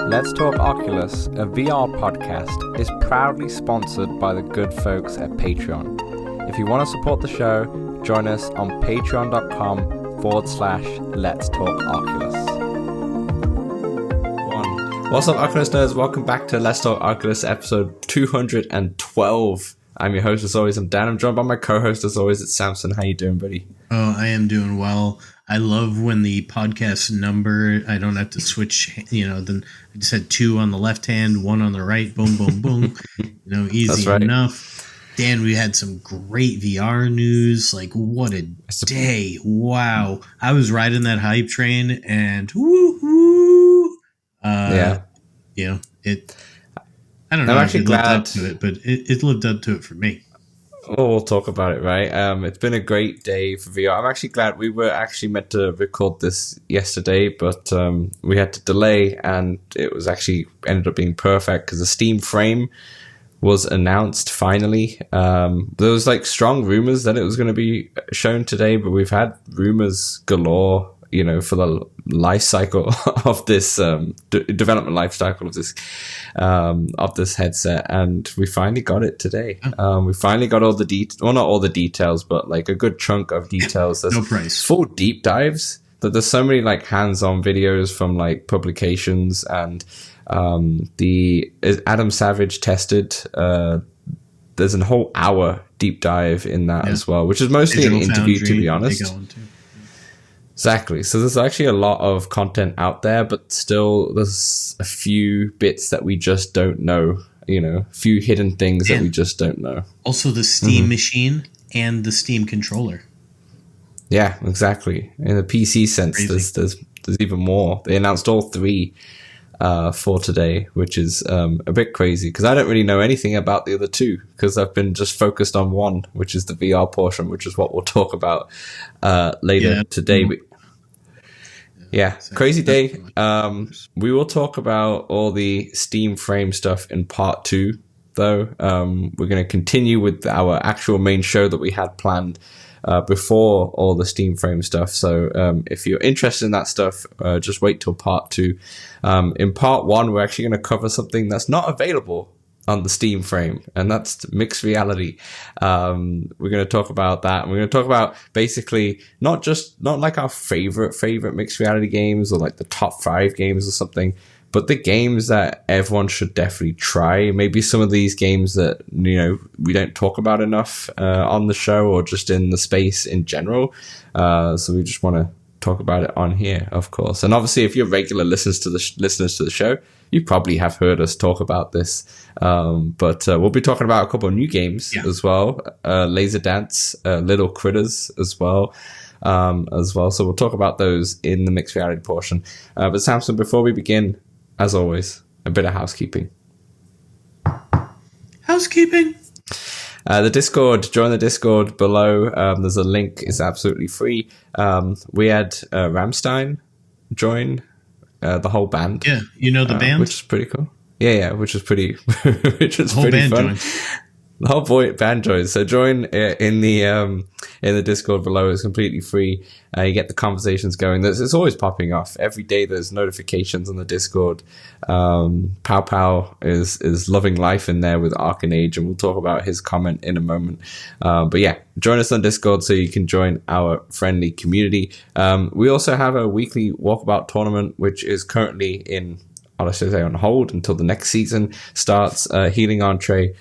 Let's Talk Oculus, a VR podcast, is proudly sponsored by the good folks at Patreon. If you want to support the show, join us on patreon.com/Let's Talk Oculus. What's up, Oculus nerds? Welcome back to Let's Talk Oculus episode 212. I'm your host as always, I'm Dan. I'm joined by my co-host as always, it's Samson. How you doing, buddy? Oh, I am doing well. I love when the podcast number, I don't have to switch, then I just had 2 on the left hand, 1 on the right, boom, boom, boom. Easy enough. Dan, we had some great VR news. Like, what a day. Wow. I was riding that hype train and woo-hoo. I don't know if it lived up to it, but it lived up to it for me. Oh, we'll talk about it, right? It's been a great day for VR. I'm actually glad we were actually meant to record this yesterday, but we had to delay, and it was actually ended up being perfect because the Steam frame was announced finally. There was like strong rumors that it was going to be shown today, but we've had rumors galore, for the life cycle of this development life cycle of this headset, and we finally got it today. We finally got all the not all the details, but like a good chunk of details. There's no price. Full deep dives. That there's so many like hands-on videos from like publications, and the Adam Savage tested. There's a whole hour deep dive in that as well, which is mostly an interview, to be honest. Exactly. So there's actually a lot of content out there, but still there's a few bits that we just don't know, a few hidden things that we just don't know. Also the Steam machine and the Steam controller. Yeah, exactly. In the PC sense, there's even more. They announced all 3 for today, which is a bit crazy because I don't really know anything about the other 2 because I've been just focused on one, which is the VR portion, which is what we'll talk about later today. Crazy day. We will talk about all the Steam frame stuff in part 2, though. We're going to continue with our actual main show that we had planned before all the Steam frame stuff. So if you're interested in that stuff, just wait till part 2. In part 1, we're actually going to cover something that's not available on the Steam frame, and that's mixed reality. We're going to talk about that, and we're going to talk about basically not like our favorite mixed reality games or like the top 5 games or something, but the games that everyone should definitely try. Maybe some of these games that we don't talk about enough on the show or just in the space in general. So we just want to talk about it on here, of course. And obviously, if you're regular listeners to the show, you probably have heard us talk about this. But we'll be talking about a couple of new games as well. Laser Dance, Little Critters as well. So we'll talk about those in the mixed reality portion. But Samson, before we begin, as always, a bit of housekeeping. Housekeeping. The Discord, join the Discord below. There's a link. It's absolutely free. We had Rammstein join the whole band. Yeah, the band? Which is pretty cool. Yeah, which was pretty fun. Joined. The whole band joins. So join in the Discord below. It's completely free. You get the conversations going. It's always popping off. Every day there's notifications on the Discord. Pow Pow is loving life in there with Arcanage, and we'll talk about his comment in a moment. But yeah, join us on Discord so you can join our friendly community. We also have a weekly Walkabout tournament, which is currently on hold until the next season starts. Healing Entree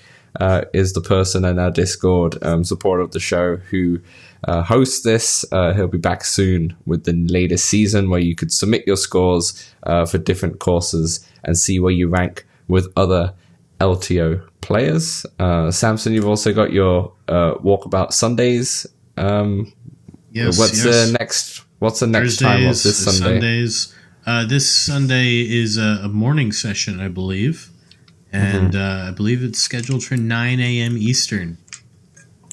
is the person in our Discord supporter of the show who hosts this. He'll be back soon with the latest season where you could submit your scores for different courses and see where you rank with other LTO players. Samson, you've also got your Walkabout Sundays. What's the next Thursdays, time? What's this Sunday? Sundays. This Sunday is a morning session, I believe. And I believe it's scheduled for 9 a.m. Eastern.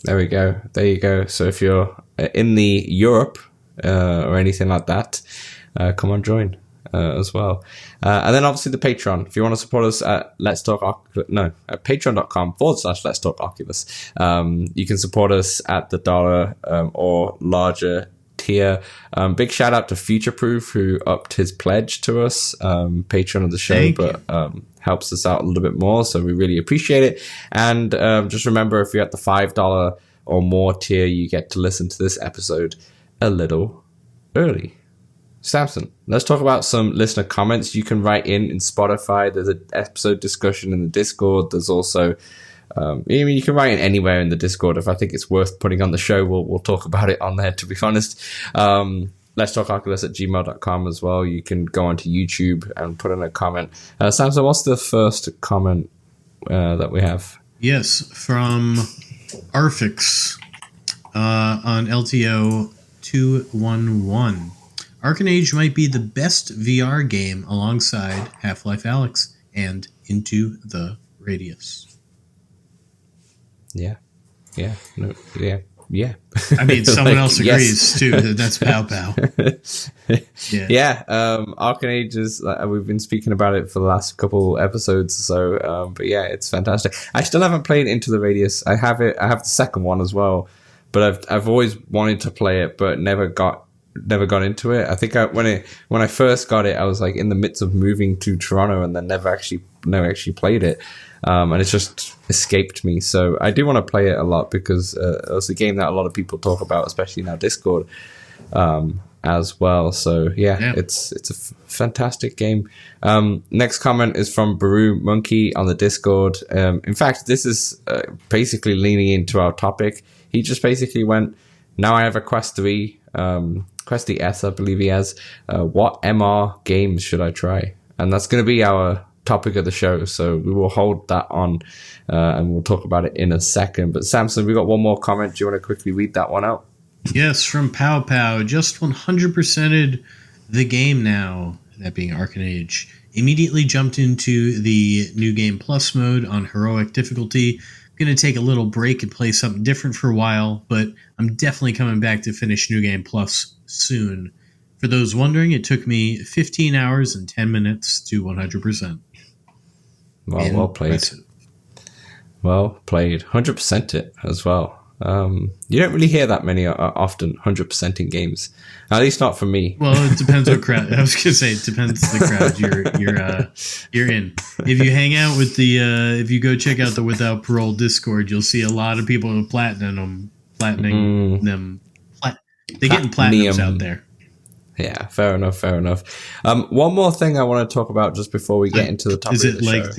There we go. There you go. So if you're in the Europe or anything like that, come on, join as well. And then obviously the Patreon. If you want to support us at patreon.com/Let's Talk Oculus. You can support us at the $1 or larger tier. Big shout out to Future Proof, who upped his pledge to us, patron of the show, helps us out a little bit more. So we really appreciate it. And just remember, if you're at the $5 or more tier, you get to listen to this episode a little early. Samson, let's talk about some listener comments. You can write in Spotify. There's an episode discussion in the Discord. There's also, you can write in anywhere in the Discord. If I think it's worth putting on the show, we'll talk about it on there, to be honest. letstalkoculus@gmail.com as well. You can go onto YouTube and put in a comment. Samson, what's the first comment that we have? Yes, from Arfix on LTO 211. Arcanage might be the best VR game alongside Half-Life Alyx and Into the Radius. Yeah. I mean, someone else agrees too. That's Pow Pow. Arcanage is. We've been speaking about it for the last couple episodes. So, but yeah, it's fantastic. I still haven't played Into the Radius. I have it. I have the second one as well, but I've always wanted to play it, but never got into it. I think when I first got it, I was like in the midst of moving to Toronto, and then never actually played it. And it's just escaped me. So I do want to play it a lot because it's a game that a lot of people talk about, especially in our Discord as well. So yeah. It's a fantastic game. Next comment is from Baru Monkey on the Discord. In fact, this is basically leaning into our topic. He just basically went, now I have a Quest 3, Quest 3S, I believe he has. What MR games should I try? And that's going to be our topic of the show, so we will hold that on and we'll talk about it in a second. But Samson, we got one more comment. Do you want to quickly read that one out? Yes, from Pow Pow. Just 100%ed the game now, that being Arcanage. Immediately jumped into the New Game Plus mode on heroic difficulty. Going to take a little break and play something different for a while, but I'm definitely coming back to finish New Game Plus soon. For those wondering, it took me 15 hours and 10 minutes to 100%. Well played. Well played. 100% it as well. You don't really hear that many often 100% in games, at least not for me. Well, it depends what crowd. I was gonna say it depends the crowd you're in. If you hang out with if you go check out the Without Parole Discord, you'll see a lot of people platining them. They're getting platinums out there. Yeah, fair enough. One more thing I want to talk about just before we get into the topic. Is it of the like show.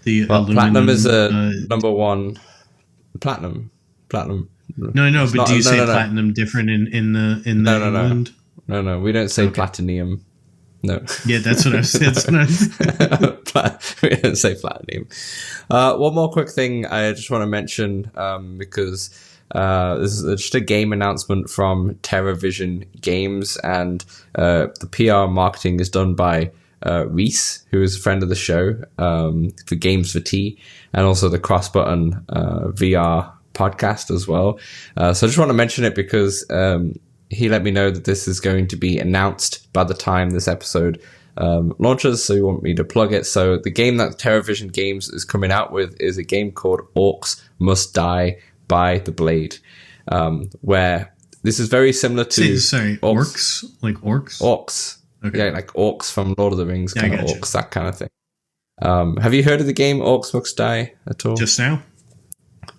the platinum is a number one. Platinum. No, but do you say platinum different in England? No, we don't say platinum. No. Yeah, that's what I said. We don't say platinum. One more quick thing I just want to mention because this is just a game announcement from TerraVision Games, and the PR marketing is done by Reese, who is a friend of the show, for Games for Tea, and also the Cross Button VR podcast as well. So I just want to mention it because he let me know that this is going to be announced by the time this episode launches, so he wanted me to plug it. So the game that TerraVision Games is coming out with is a game called Orcs Must Die by the Blade, where this is very similar to... Orcs? Like orcs? Orcs. Okay. Yeah, like orcs from Lord of the Rings, kind of orcs, that kind of thing. Have you heard of the game Orcs Must Die at all? Just now.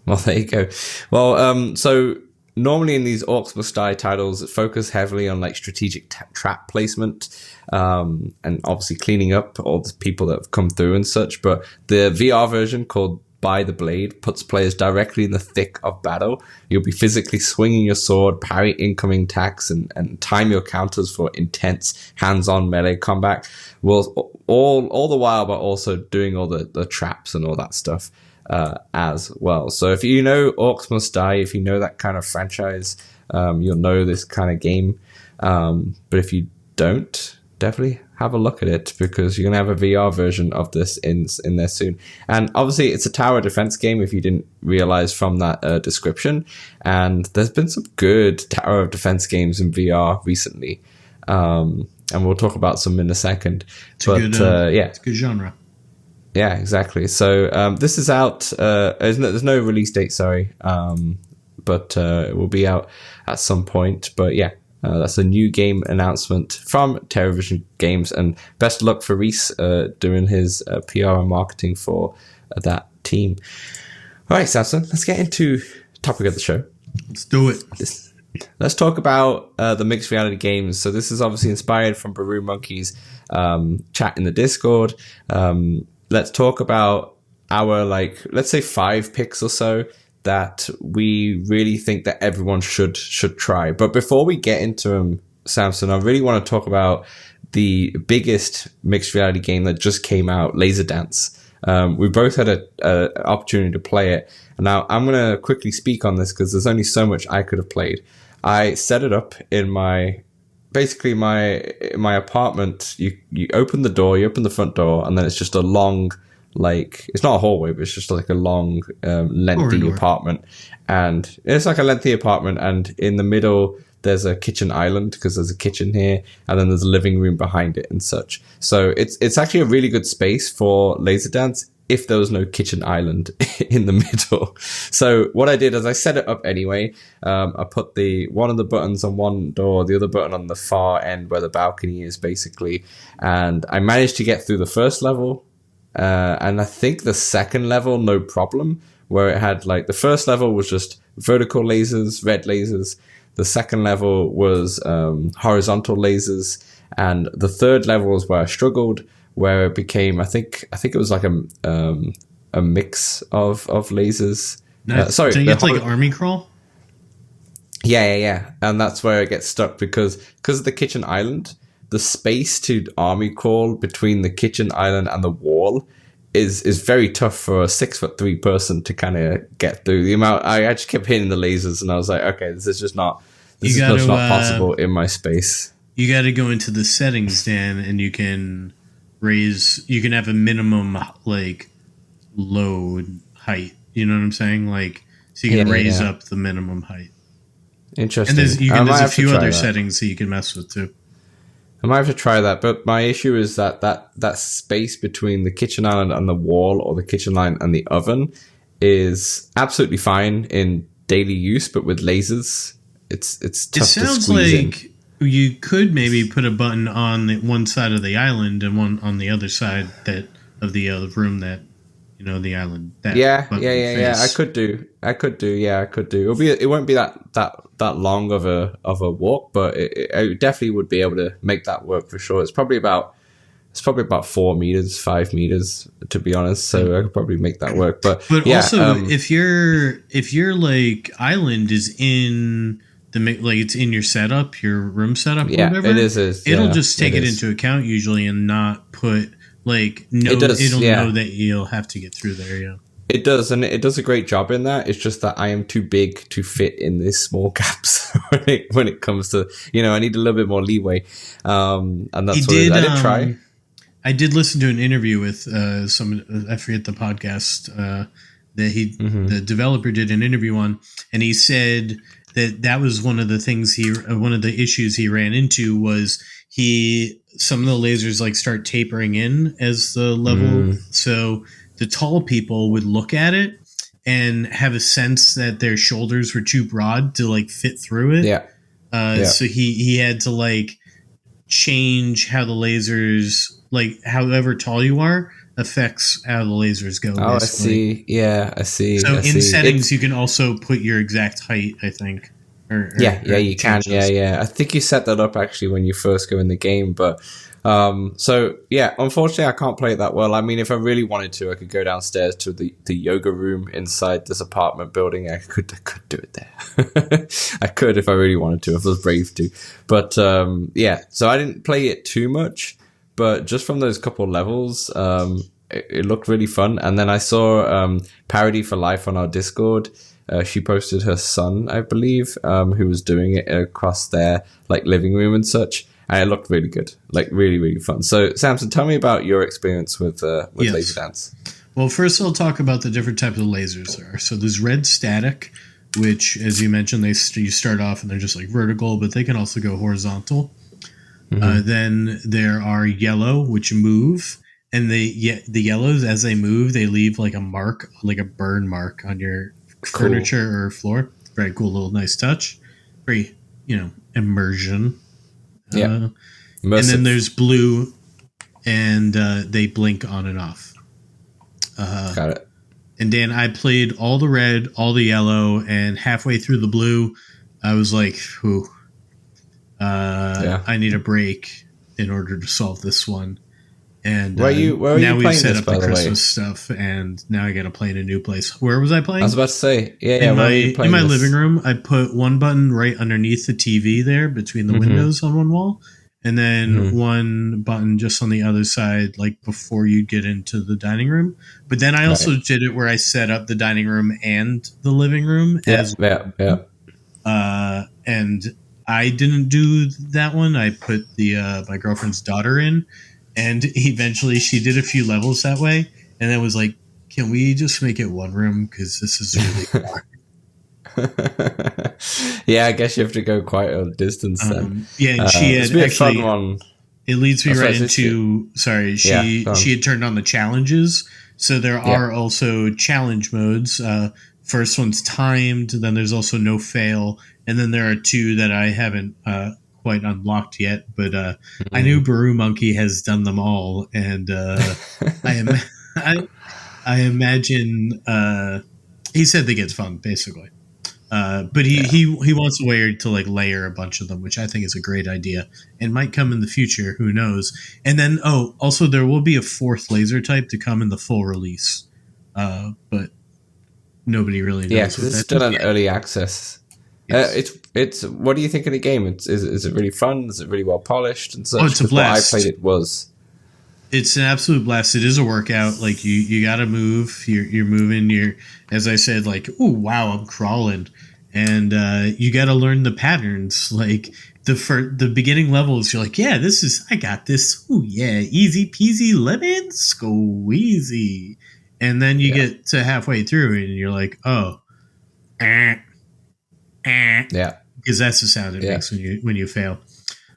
Well, there you go. Well, so normally in these Orcs Must Die titles, it focus heavily on like strategic trap placement, and obviously cleaning up all the people that have come through and such. But the VR version called By the Blade puts players directly in the thick of battle. You'll be physically swinging your sword, parry incoming attacks, and time your counters for intense hands-on melee combat. Well, all the while, but also doing all the traps and all that stuff as well. So if you know Orcs Must Die, if you know that kind of franchise, you'll know this kind of game. But if you don't, definitely have a look at it, because you're going to have a VR version of this in there soon. And obviously it's a tower defense game, if you didn't realize from that description. And there's been some good tower defense games in VR recently. And we'll talk about some in a second. It's a good genre. Yeah, exactly. So this is out. There's no release date, sorry. but it will be out at some point. But yeah, that's a new game announcement from Terravision Games, and best of luck for Reese doing his PR and marketing for that team. All right, Samson, let's get into topic of the show. Let's do it. Let's talk about the mixed reality games. So this is obviously inspired from Baru Monkey's chat in the Discord. Let's talk about our, let's say 5 picks or so that we really think that everyone should try. But before we get into them, Samson, I really want to talk about the biggest mixed reality game that just came out, Laser Dance. We both had an opportunity to play it. Now, I'm going to quickly speak on this because there's only so much I could have played. I set it up in my apartment. You open the door, you open the front door, and then it's just a long, it's not a hallway, but it's just like a long, lengthy apartment. And it's like a lengthy apartment, and in the middle, there's a kitchen island because there's a kitchen here, and then there's a living room behind it and such. So it's actually a really good space for laser dance if there was no kitchen island in the middle. So what I did is I set it up anyway. I put one of the buttons on one door, the other button on the far end where the balcony is basically, and I managed to get through the first level, and I think the second level no problem, where it had the first level was just vertical lasers, red lasers. The second level was horizontal lasers, and the third level was where I struggled, where it became I think it was like a mix of lasers. Sorry, don't you have to army crawl? Yeah, and that's where it gets stuck because of the kitchen island. The space to army crawl between the kitchen island and the wall is very tough for a 6'3" person to kind of get through. The amount I just kept hitting the lasers, and I was like, okay, this is just not not possible in my space. You got to go into the settings, Dan, and you can have a minimum load height. You know what I'm saying? So you can raise up the minimum height. Interesting. And there's a few other settings that you can mess with too. I might have to try that, but my issue is that space between the kitchen island and the wall, or the kitchen line and the oven, is absolutely fine in daily use, but with lasers, it's tough to squeeze in. It sounds like you could maybe put a button on one side of the island and one on the other side of the room that, the island. Yeah. I could do. It won't be that long of a walk, but it definitely would be able to make that work for sure. It's probably about 4 meters, 5 meters, to be honest. So I could probably make that work. But yeah, also, if your island is in it's in your setup, your room setup, or whatever, it'll just take it into account usually and not put it'll know that you'll have to get through there. Yeah. It does, and it does a great job in that. It's just that I am too big to fit in these small gaps when it comes to, I need a little bit more leeway. And that's I did try. I did listen to an interview with someone, I forget the podcast, that the developer did an interview on, and he said that was one of the things one of the issues he ran into was some of the lasers start tapering in as the level. So the tall people would look at it and have a sense that their shoulders were too broad to fit through it. Yeah. So he had to change how the lasers, however tall you are, affects how the lasers go. Oh, basically. I see. Yeah, I see. So in settings, you can also put your exact height, I think. You can. Yeah. I think you set that up actually when you first go in the game, but unfortunately I can't play it that well. I mean, if I really wanted to, I could go downstairs to the yoga room inside this apartment building. I could do it there. I could if I really wanted to, if I was brave to. But so I didn't play it too much, but just from those couple levels, it looked really fun. And then I saw Parody for Life on our Discord. She posted her son, I believe, who was doing it across their living room and such. And it looked really good, really, really fun. So, Samson, tell me about your experience with Laser Dance. Well, first I'll talk about the different types of lasers there are. So there's red static, which, as you mentioned, you start off and they're just vertical, but they can also go horizontal. Then there are yellow, which move, and the yellows, as they move, they leave a mark, a burn mark on your furniture or floor. very cool, little nice touch. Very, immersion. Yeah. And then there's blue, and they blink on and off. Got it. And Dan, I played all the red, all the yellow, and halfway through the blue, I was like, "Ooh, I need a break in order to solve this one." And where are you now we've playing set this, up by the the way? Christmas stuff, and now I got to play in a new place. Where was I playing? I was about to say, in where are you my this? living room. I put one button right underneath the TV there, between the windows on one wall, and then one button just on the other side, like before you get into the dining room. But then I also did it where I set up the dining room and the living room as well. And I didn't do that one. I put the my girlfriend's daughter in, and eventually she did a few levels that way. And I was like, can we just make it one room? Because this is really far. Yeah, I guess you have to go quite a distance then. Yeah, and she had actually. A fun one. It leads me right into. Sorry, she had turned on the challenges. So there are also challenge modes. First one's timed. Then there's also no fail, and then there are two that I haven't quite unlocked yet. But I knew Baru Monkey has done them all, and I imagine he said they get fun basically. But he wants a way to like layer a bunch of them, which I think is a great idea and might come in the future. Who knows? And then also there will be a fourth laser type to come in the full release, but nobody really knows. Yeah, because it's still an early access. Yes. It's. What do you think of the game? Is it really fun? Is it really well polished and such? Oh, it's a blast. What I played it was. It's an absolute blast. It is a workout. Like you got to move. You're moving. You're, as I said, like, oh wow, I'm crawling, and you got to learn the patterns. Like the beginning levels, you're like, yeah, I got this. Oh yeah, easy peasy lemon squeezy. And then you get to halfway through, and you're like, oh, yeah, because that's the sound it makes when you fail.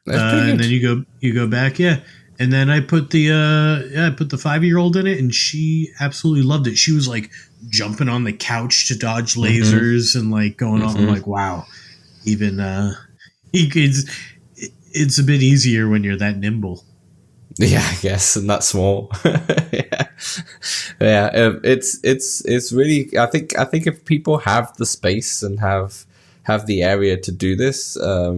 And then you go back, And then I put the 5-year-old in it, and she absolutely loved it. She was like jumping on the couch to dodge lasers and like going off. I'm like, wow, even it's a bit easier when you're that nimble. Yeah, I guess, and that small. It's really. I think if people have the space and have the area to do this, I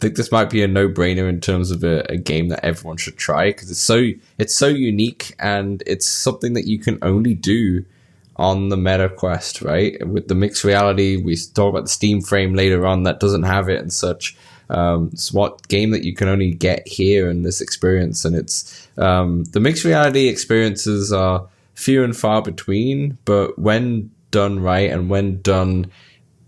think this might be a no-brainer in terms of a game that everyone should try, because it's so unique, and it's something that you can only do on the Meta Quest, right? With the mixed reality, we talk about the Steam frame later on that doesn't have it and such. It's what game that you can only get here in this experience, and it's the mixed reality experiences are few and far between, but when done right and when done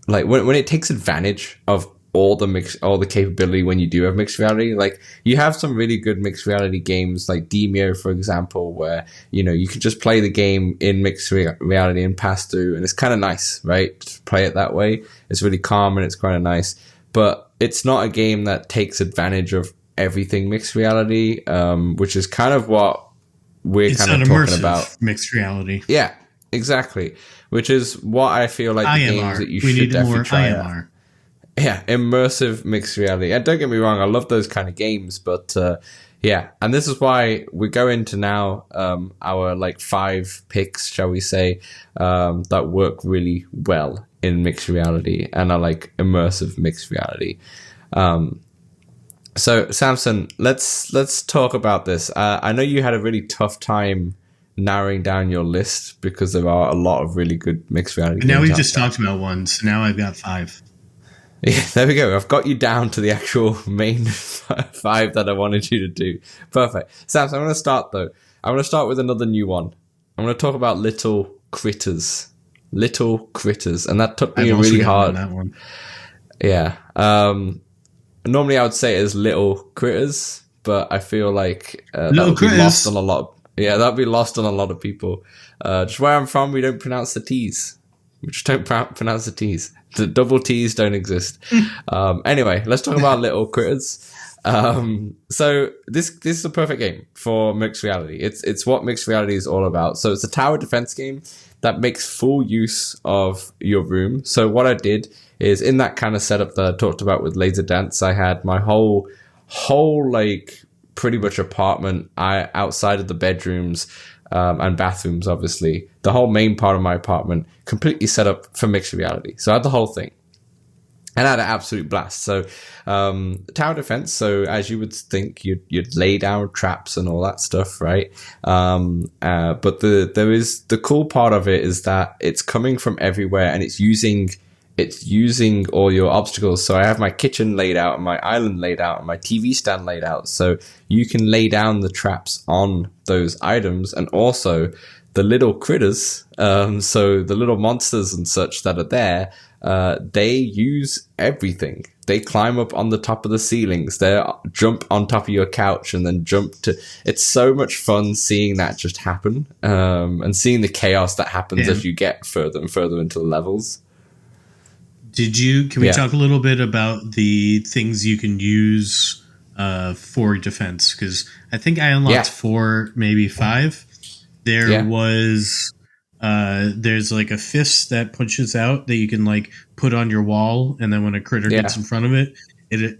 like when it takes advantage of all the capability when you do have mixed reality, like you have some really good mixed reality games like Demio, for example, where you can just play the game in mixed reality and pass through, and it's kind of nice, right? To play it that way, it's really calm and it's kind of nice. But it's not a game that takes advantage of everything mixed reality, which is kind of what we're kind of talking about. Mixed reality. Yeah, exactly. Which is what I feel like the games that you should definitely try out. Yeah, immersive mixed reality. And don't get me wrong, I love those kind of games, but yeah. And this is why we go into now our like 5 picks, shall we say, that work really well in mixed reality and are like immersive mixed reality. So Samson, let's talk about this. I know you had a really tough time narrowing down your list because there are a lot of really good mixed reality games. Now we've just talked about one, so now I've got 5. Yeah, there we go. I've got you down to the actual main 5 that I wanted you to do. Perfect. Samson, I'm going to start though. I'm going to start with another new one. I'm going to talk about Little Critters. Little Critters, and that took me really hard. That one. Yeah. Normally I would say it as Little Critters, but I feel like that would be lost on a lot. That'd be lost on a lot of people. Just where I'm from, we don't pronounce the T's. We just don't pronounce the T's. The double T's don't exist. Anyway, let's talk about Little Critters. So this is a perfect game for mixed reality. It's what mixed reality is all about. So it's a tower defense game that makes full use of your room. So what I did is in that kind of setup that I talked about with Laser Dance. I had my whole like pretty much apartment outside of the bedrooms and bathrooms, obviously. The whole main part of my apartment completely set up for mixed reality. So I had the whole thing. And I had an absolute blast. So tower defense, so as you would think, you'd lay down traps and all that stuff, right? But the cool part of it is that it's coming from everywhere, and it's using all your obstacles. So I have my kitchen laid out, and my island laid out, and my TV stand laid out. So you can lay down the traps on those items, and also the little critters, so the little monsters and such that are there, they use everything. They climb up on the top of the ceilings. They jump on top of your couch and then jump to... It's so much fun seeing that just happen, and seeing the chaos that happens as you get further and further into the levels. Can we talk a little bit about the things you can use for defense? Because I think I unlocked 4, maybe 5. There was... there's like a fist that punches out that you can like put on your wall, and then when a critter gets in front of it, it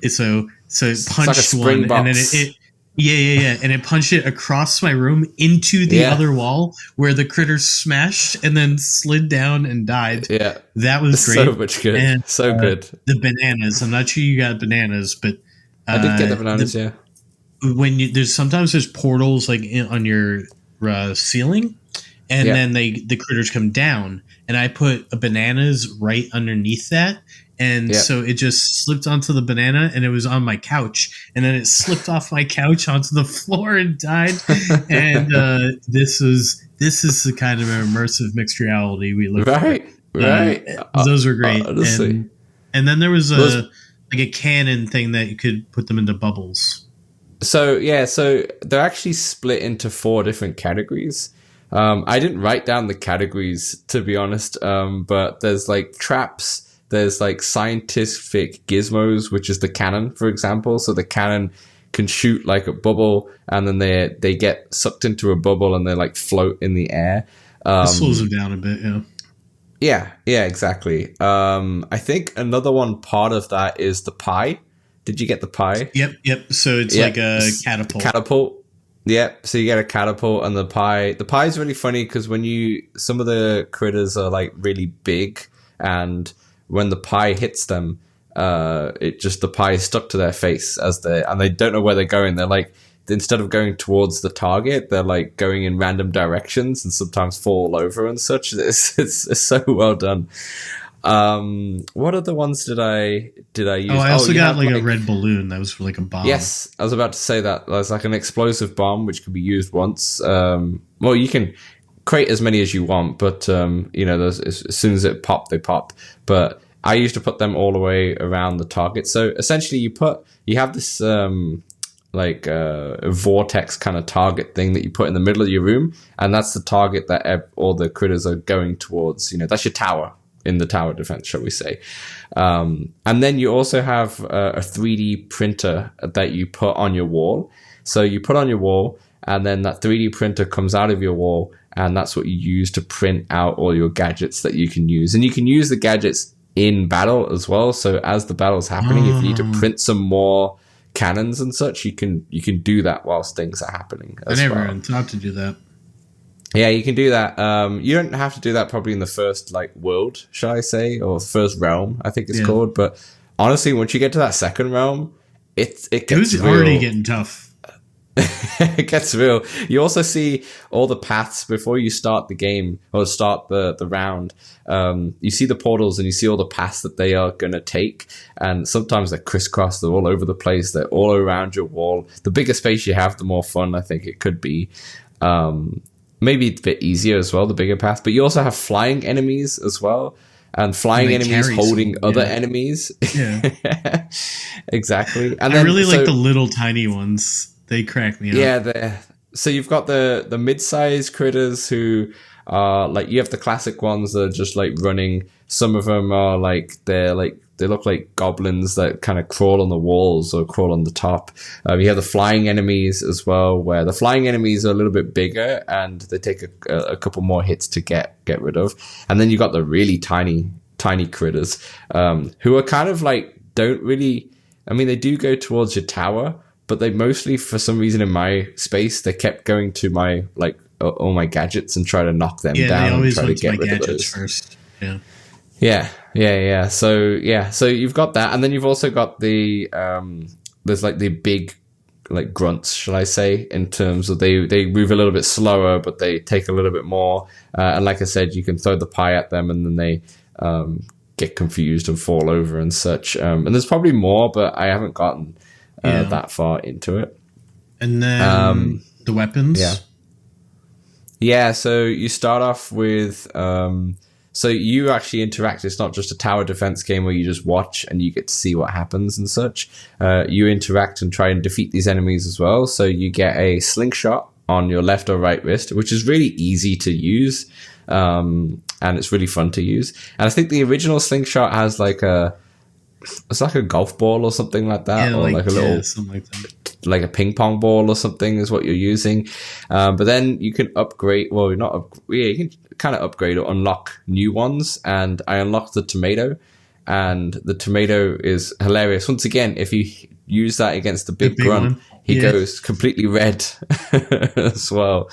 punched like one, box. And then and it punched it across my room into the other wall where the critter smashed and then slid down and died. Yeah, that was great. So much good. And, good. The bananas. I'm not sure you got bananas, but I did get the bananas. When there's portals like on your ceiling. And then the critters come down, and I put bananas right underneath that. And so it just slipped onto the banana, and it was on my couch. And then it slipped off my couch onto the floor and died. And this is the kind of immersive mixed reality we look for. Right. Those were great. And then there was a cannon thing that you could put them into bubbles. So they're actually split into 4 different categories. I didn't write down the categories, to be honest, but there's like traps, there's like scientific gizmos, which is the cannon, for example. So the cannon can shoot like a bubble, and then they get sucked into a bubble and they like float in the air. It slows them down a bit, Yeah, exactly. I think another one part of that is the pie. Did you get the pie? Yep. So it's like a catapult. Catapult. Yeah, so you get a catapult, and the pie. The pie is really funny because some of the critters are like really big, and when the pie hits them, the pie is stuck to their face and they don't know where they're going. They're like, instead of going towards the target, they're like going in random directions and sometimes fall over and such. It's so well done. What other ones did I use? I also got like a red balloon that was like a bomb. Yes, I was about to say that. There's like an explosive bomb which can be used once. Well, you can create as many as you want, but as soon as it pop, they pop. But I used to put them all the way around the target. So essentially, you have this a vortex kind of target thing that you put in the middle of your room, and that's the target that all the critters are going towards. That's your tower. In the tower defense, shall we say. And then you also have a 3D printer that you put on your wall. So you put on your wall, and then that 3D printer comes out of your wall, and that's what you use to print out all your gadgets that you can use. And you can use the gadgets in battle as well. So as the battle's happening, if you need to print some more cannons and such, you can do that whilst things are happening. I never had thought to do that. Yeah, you can do that. You don't have to do that probably in the first world, shall I say, or first realm, I think it's called. But honestly, once you get to that second realm, it gets real. Already getting tough. It gets real. You also see all the paths before you start the game or start the round. You see the portals and you see all the paths that they are going to take. And sometimes they're crisscross. They're all over the place. They're all around your wall. The bigger space you have, the more fun I think it could be. Maybe it's a bit easier as well, the bigger path. But you also have flying enemies as well. And flying enemies holding other enemies. Yeah. Exactly. And I really like the little tiny ones. They crack me up. Yeah. So you've got the mid-sized critters who are you have the classic ones that are just running. Some of them are they look like goblins that kind of crawl on the walls or crawl on the top. You have the flying enemies as well, where the flying enemies are a little bit bigger and they take a couple more hits to get rid of. And then you got the really tiny tiny critters who are kind of like don't really. I mean, they do go towards your tower, but they mostly, for some reason, in my space, they kept going to my like all my gadgets and try to knock them down. They always and try went to get to my rid gadgets of those. first. Yeah. So you've got that, and then you've also got the there's like the big like grunts, shall I say, in terms of they move a little bit slower, but they take a little bit more. And like I said, you can throw the pie at them, and then they get confused and fall over and such. And there's probably more, but I haven't gotten that far into it. And then the weapons. Yeah. So you start off with. So you actually interact. It's not just a tower defense game where you just watch and you get to see what happens and such. You interact and try and defeat these enemies as well. So you get a slingshot on your left or right wrist, which is really easy to use. And it's really fun to use. And I think the original slingshot has it's like a golf ball or something like that. Yeah, or like a little, something like that. like a ping pong ball or something is what you're using. But then you can upgrade, you can kind of upgrade or unlock new ones. And I unlocked the tomato, and the tomato is hilarious. Once again, if you use that against the big grunt, he goes completely red as well.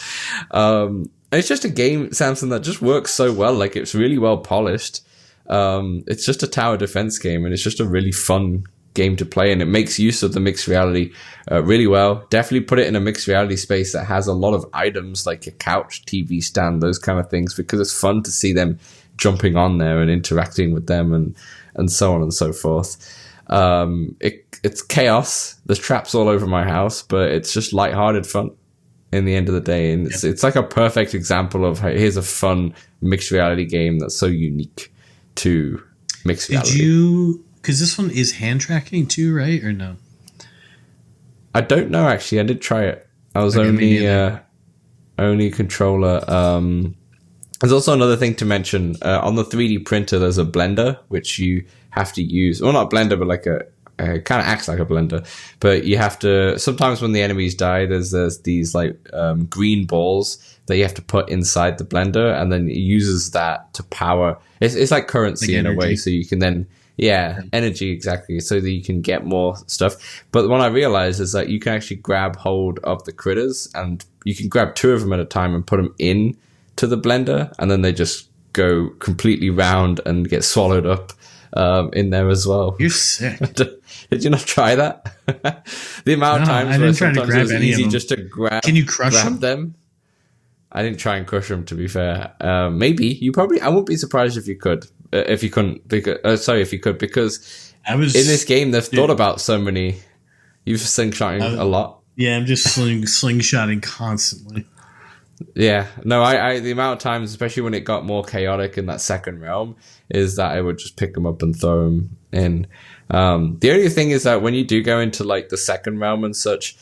It's just a game, Samson, that just works so well. Like, it's really well polished. It's just a tower defense game, and it's just a really fun game to play, and it makes use of the mixed reality really well. Definitely put it in a mixed reality space that has a lot of items like a couch, TV stand, those kind of things, because it's fun to see them jumping on there and interacting with them and so on and so forth. It's chaos. There's traps all over my house, but it's just lighthearted fun in the end of the day, and it's like a perfect example of here's a fun mixed reality game that's so unique to mixed reality. Because this one is hand tracking too, right? Or no? I don't know, actually. I did try it. I was only controller. There's also another thing to mention. On the 3D printer, there's a blender, which you have to use. Well, not a blender, but like kind of acts like a blender. But you have to, sometimes when the enemies die, there's these like green balls that you have to put inside the blender, and then it uses that to power. It's like currency in a way, so you can then... energy, exactly, so that you can get more stuff. But what I realized is that you can actually grab hold of the critters, and you can grab 2 of them at a time and put them in to the blender, and then they just go completely round and get swallowed up in there as well. You're sick. Did you not try that? The amount of times where sometimes it's easy just to grab. Can you crush them? I didn't try and crush them, to be fair. Maybe you probably. I wouldn't be surprised if you could. If you couldn't, if you could, because in this game they've thought about so many. You've slingshotting a lot. Yeah, I'm just slingshotting constantly. Yeah, no, I the amount of times, especially when it got more chaotic in that second realm, is that I would just pick them up and throw them in. The only thing is that when you do go into like the second realm and such,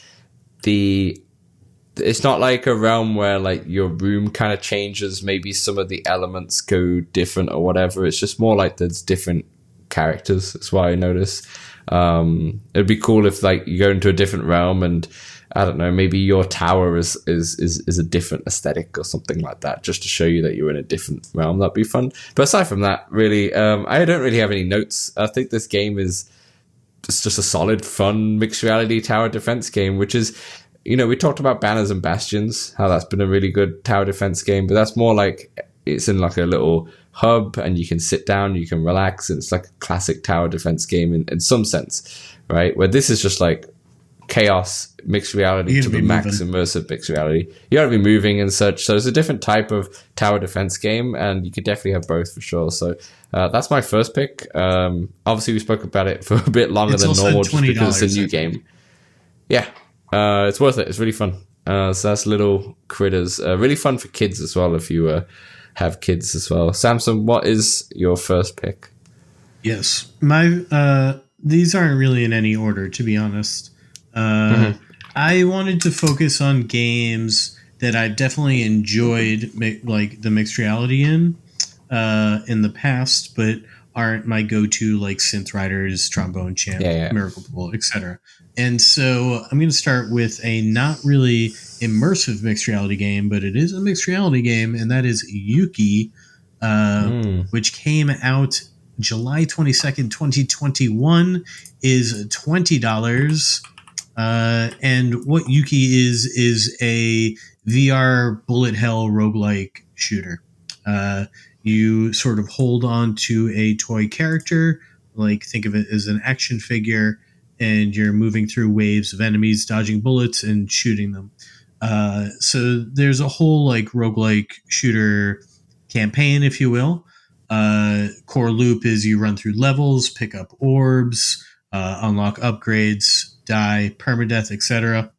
it's not like a realm where like your room kind of changes. Maybe some of the elements go different or whatever. It's just more like there's different characters. That's why I notice. It'd be cool if like you go into a different realm and I don't know, maybe your tower is a different aesthetic or something like that, just to show you that you're in a different realm. That'd be fun. But aside from that, really, I don't really have any notes. I think this game it's just a solid, fun mixed reality tower defense game, which is, you know, we talked about Banners and Bastions, how that's been a really good tower defense game, but that's more like it's in like a little hub and you can sit down, you can relax, and it's like a classic tower defense game in some sense, right? Where this is just like chaos mixed reality to the max immersive mixed reality. You gotta be moving and such. So it's a different type of tower defense game, and you could definitely have both for sure. So that's my first pick. Obviously, we spoke about it for a bit longer than normal just because it's a new game. Yeah, it's worth it. It's really fun. So that's Little Critters. Really fun for kids as well if you have kids as well. Samson, what is your first pick? Yes, these aren't really in any order, to be honest. I wanted to focus on games that I definitely enjoyed, like the mixed reality in the past, but aren't my go-to, like Synth Riders, Trombone Champ, Miracle Pool, etc. And so I'm going to start with a not really immersive mixed reality game, but it is a mixed reality game, and that is Yuki, which came out July 22nd, 2021, is $20. And what Yuki is a VR bullet hell roguelike shooter. You sort of hold on to a toy character, like think of it as an action figure, and you're moving through waves of enemies, dodging bullets and shooting them. So there's a whole like roguelike shooter campaign, if you will. Core loop is you run through levels, pick up orbs, unlock upgrades, die, permadeath, etc.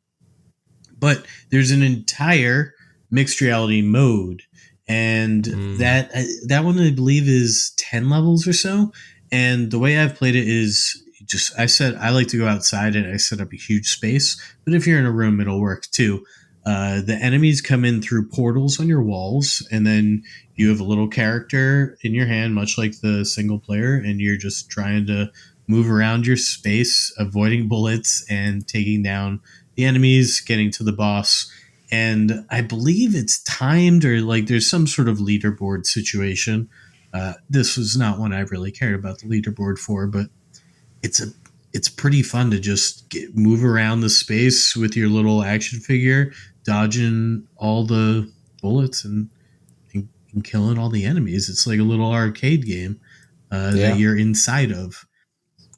But there's an entire mixed reality mode, and that one I believe is 10 levels or so. And the way I've played it is just I like to go outside and I set up a huge space. But if you're in a room, it'll work too. The enemies come in through portals on your walls, and then you have a little character in your hand, much like the single player, and you're just trying to move around your space, avoiding bullets and taking down the enemies, getting to the boss. And I believe it's timed, or like there's some sort of leaderboard situation. This was not one I really cared about the leaderboard for, but it's pretty fun to just move around the space with your little action figure, dodging all the bullets and killing all the enemies. It's like a little arcade game that you're inside of.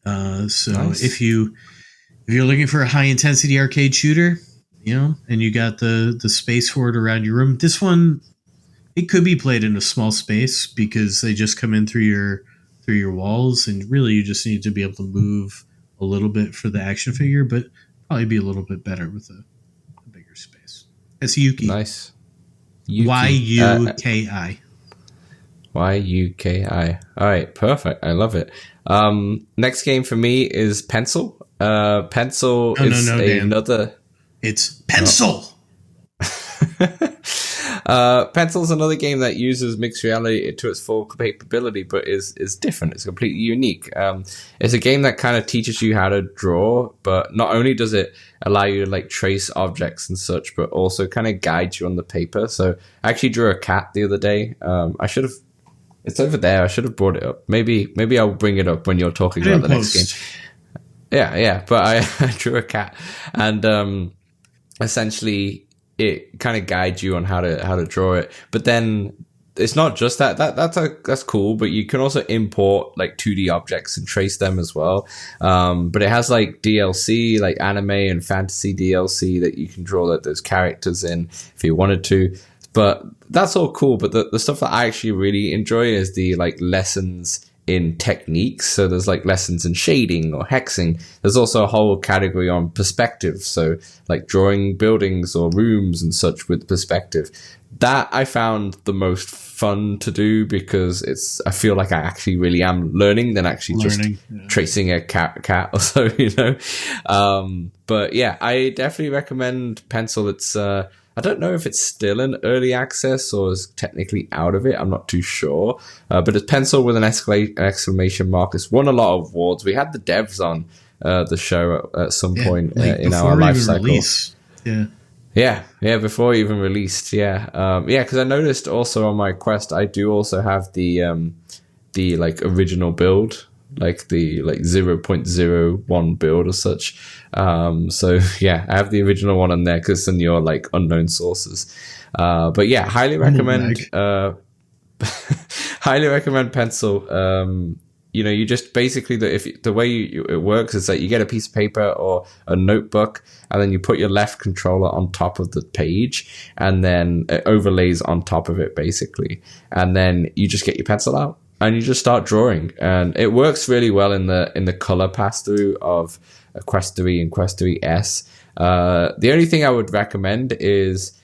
So nice. If you're looking for a high intensity arcade shooter, and you got the space for it around your room, this one, it could be played in a small space because they just come in through your walls, and really you just need to be able to move a little bit for the action figure, but probably be a little bit better with a bigger space. It's Yuki. Nice. Yuki. Yuki. All right, perfect. I love it. Next game for me is Pencil. Pencil is another. It's Pencil. Pencil's another game that uses mixed reality to its full capability, but is different. It's completely unique. It's a game that kind of teaches you how to draw, but not only does it allow you to like trace objects and such, but also kind of guide you on the paper. So I actually drew a cat the other day. I should have. It's over there. I should have brought it up. Maybe I'll bring it up when you're talking about the next game. Yeah. But I drew a cat, and essentially it kind of guides you on how to draw it. But then it's not just that. That's cool. But you can also import like 2D objects and trace them as well. But it has like DLC, like anime and fantasy DLC that you can draw those characters in if you wanted to. But that's all cool. But the stuff that I actually really enjoy is the like lessons in techniques. So there's like lessons in shading or hexing. There's also a whole category on perspective. So like drawing buildings or rooms and such with perspective. That I found the most fun to do because I feel like I actually really am learning than actually just tracing a cat or so, But yeah, I definitely recommend Pencil. It's I don't know if it's still in early access or is technically out of it. I'm not too sure. But it's Pencil with an exclamation mark. It's won a lot of awards. We had the devs on the show at some point in our life cycle. Release. Yeah, before even released. Because I noticed also on my Quest, I do also have the like original build, like the 0.01 build or such. So yeah, I have the original one on there because it's in your like unknown sources. But yeah, highly recommend. Highly recommend Pencil. You just basically the way it works is that you get a piece of paper or a notebook, and then you put your left controller on top of the page, and then it overlays on top of it basically, and then you just get your pencil out and you just start drawing, and it works really well in the color pass through of Quest 3 and Quest 3S. The only thing I would recommend is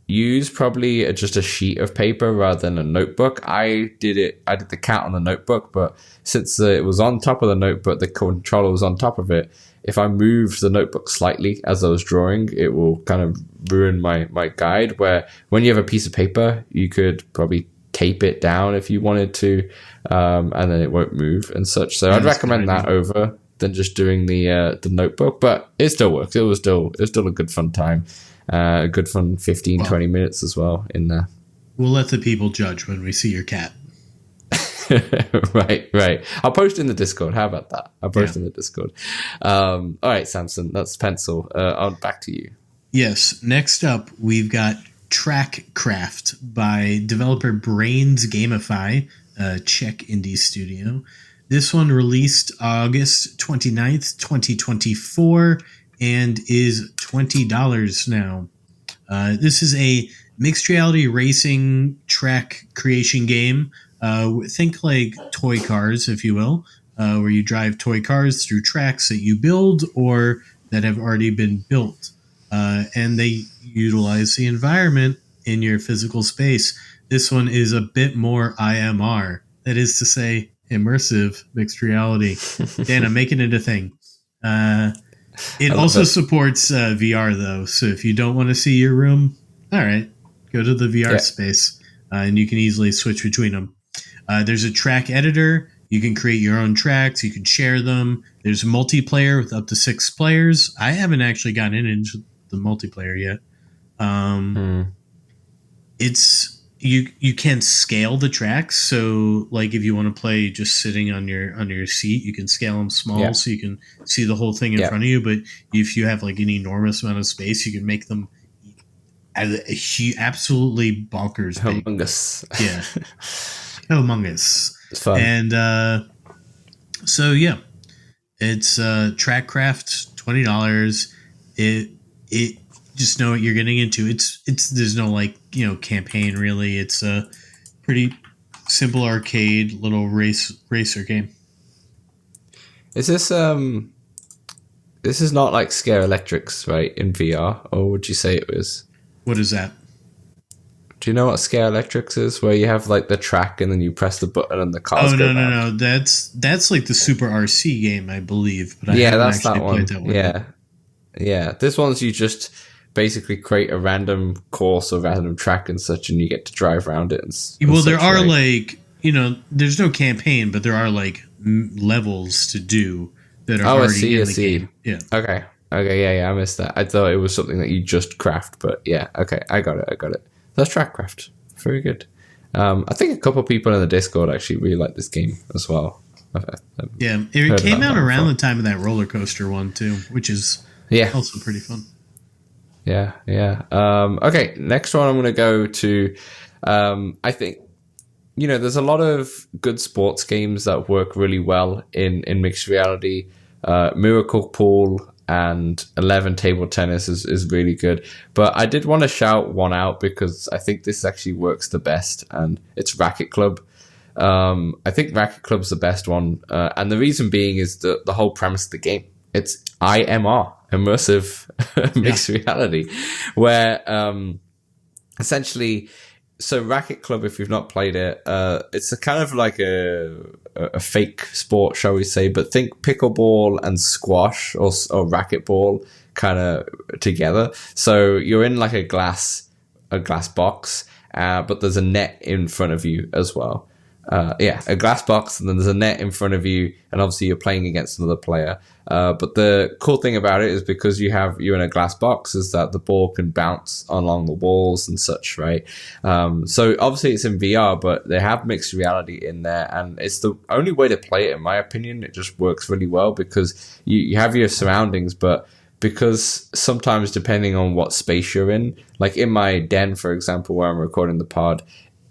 use probably just a sheet of paper rather than a notebook. I did the cat on the notebook, but since it was on top of the notebook, the controller was on top of it. If I moved the notebook slightly as I was drawing, it will kind of ruin my guide. Where when you have a piece of paper, you could probably tape it down if you wanted to, and then it won't move and such. So I'd recommend that over than just doing the notebook, but it still works. It was still a good fun time. A good fun 15-20 minutes as well in there. We'll let the people judge when we see your cat. Right. I'll post in the Discord. How about that? I'll post in the Discord. All right, Samson, that's pencil. Back to you. Yes. Next up, we've got Trackcraft by developer Brains Gamify, a Czech indie studio. This one released August 29th, 2024, and is $20 now. This is a mixed reality racing track creation game. Think like toy cars, if you will, where you drive toy cars through tracks that you build or that have already been built. And they utilize the environment in your physical space. This one is a bit more IMR. That is to say, immersive mixed reality. Dan, I'm making it a thing. It also supports VR, though. So if you don't want to see your room, all right, go to the VR space, and you can easily switch between them. There's a track editor. You can create your own tracks. You can share them. There's multiplayer with up to 6 players. I haven't actually gotten into the multiplayer yet. It's you can scale the tracks. So, like, if you want to play just sitting on your seat, you can scale them small so you can see the whole thing in front of you. But if you have like an enormous amount of space, you can make them absolutely bonkers big. Humongous. Yeah. Humongous. It's fun. And so yeah, it's Trackcraft, $20. It just know what you're getting into. It's there's no campaign really. It's a pretty simple arcade little racer game. Is this this is not like Scare Electrics, right, in VR, or would you say it was? What is that? Do you know what Scare Electrics is? Where you have like the track and then you press the button and the cars go round? No. That's like the Super RC game, I believe. But I haven't that's actually that one. played that one. Yeah. This one's you just basically create a random course or random track and such, and you get to drive around it. There are there's no campaign, but there are like levels to do that are already in the game. Yeah. Okay. Yeah. I missed that. I thought it was something that you just craft, but yeah. Okay. I got it. That's Trackcraft. Very good. I think a couple of people in the Discord actually really like this game as well. It came out around the time of that roller coaster one too, which is also pretty fun. Yeah. Okay, next one I'm going to go to. I think there's a lot of good sports games that work really well in mixed reality. Miracle Pool and 11 Table Tennis is really good. But I did want to shout one out because I think this actually works the best, and it's Racket Club. I think Racket Club's the best one, and the reason being is the whole premise of the game. It's IMR, immersive mixed reality, where essentially, so Racket Club, if you've not played it, it's a kind of like a fake sport, shall we say, but think pickleball and squash or racquetball kind of together. So you're in like a glass box, but there's a net in front of you as well. A glass box, and then there's a net in front of you, and obviously you're playing against another player. But the cool thing about it is because you're in a glass box, is that the ball can bounce along the walls and such, right? So obviously it's in VR, but they have mixed reality in there, and it's the only way to play it, in my opinion. It just works really well because you have your surroundings, but because sometimes depending on what space you're in, like in my den, for example, where I'm recording the pod,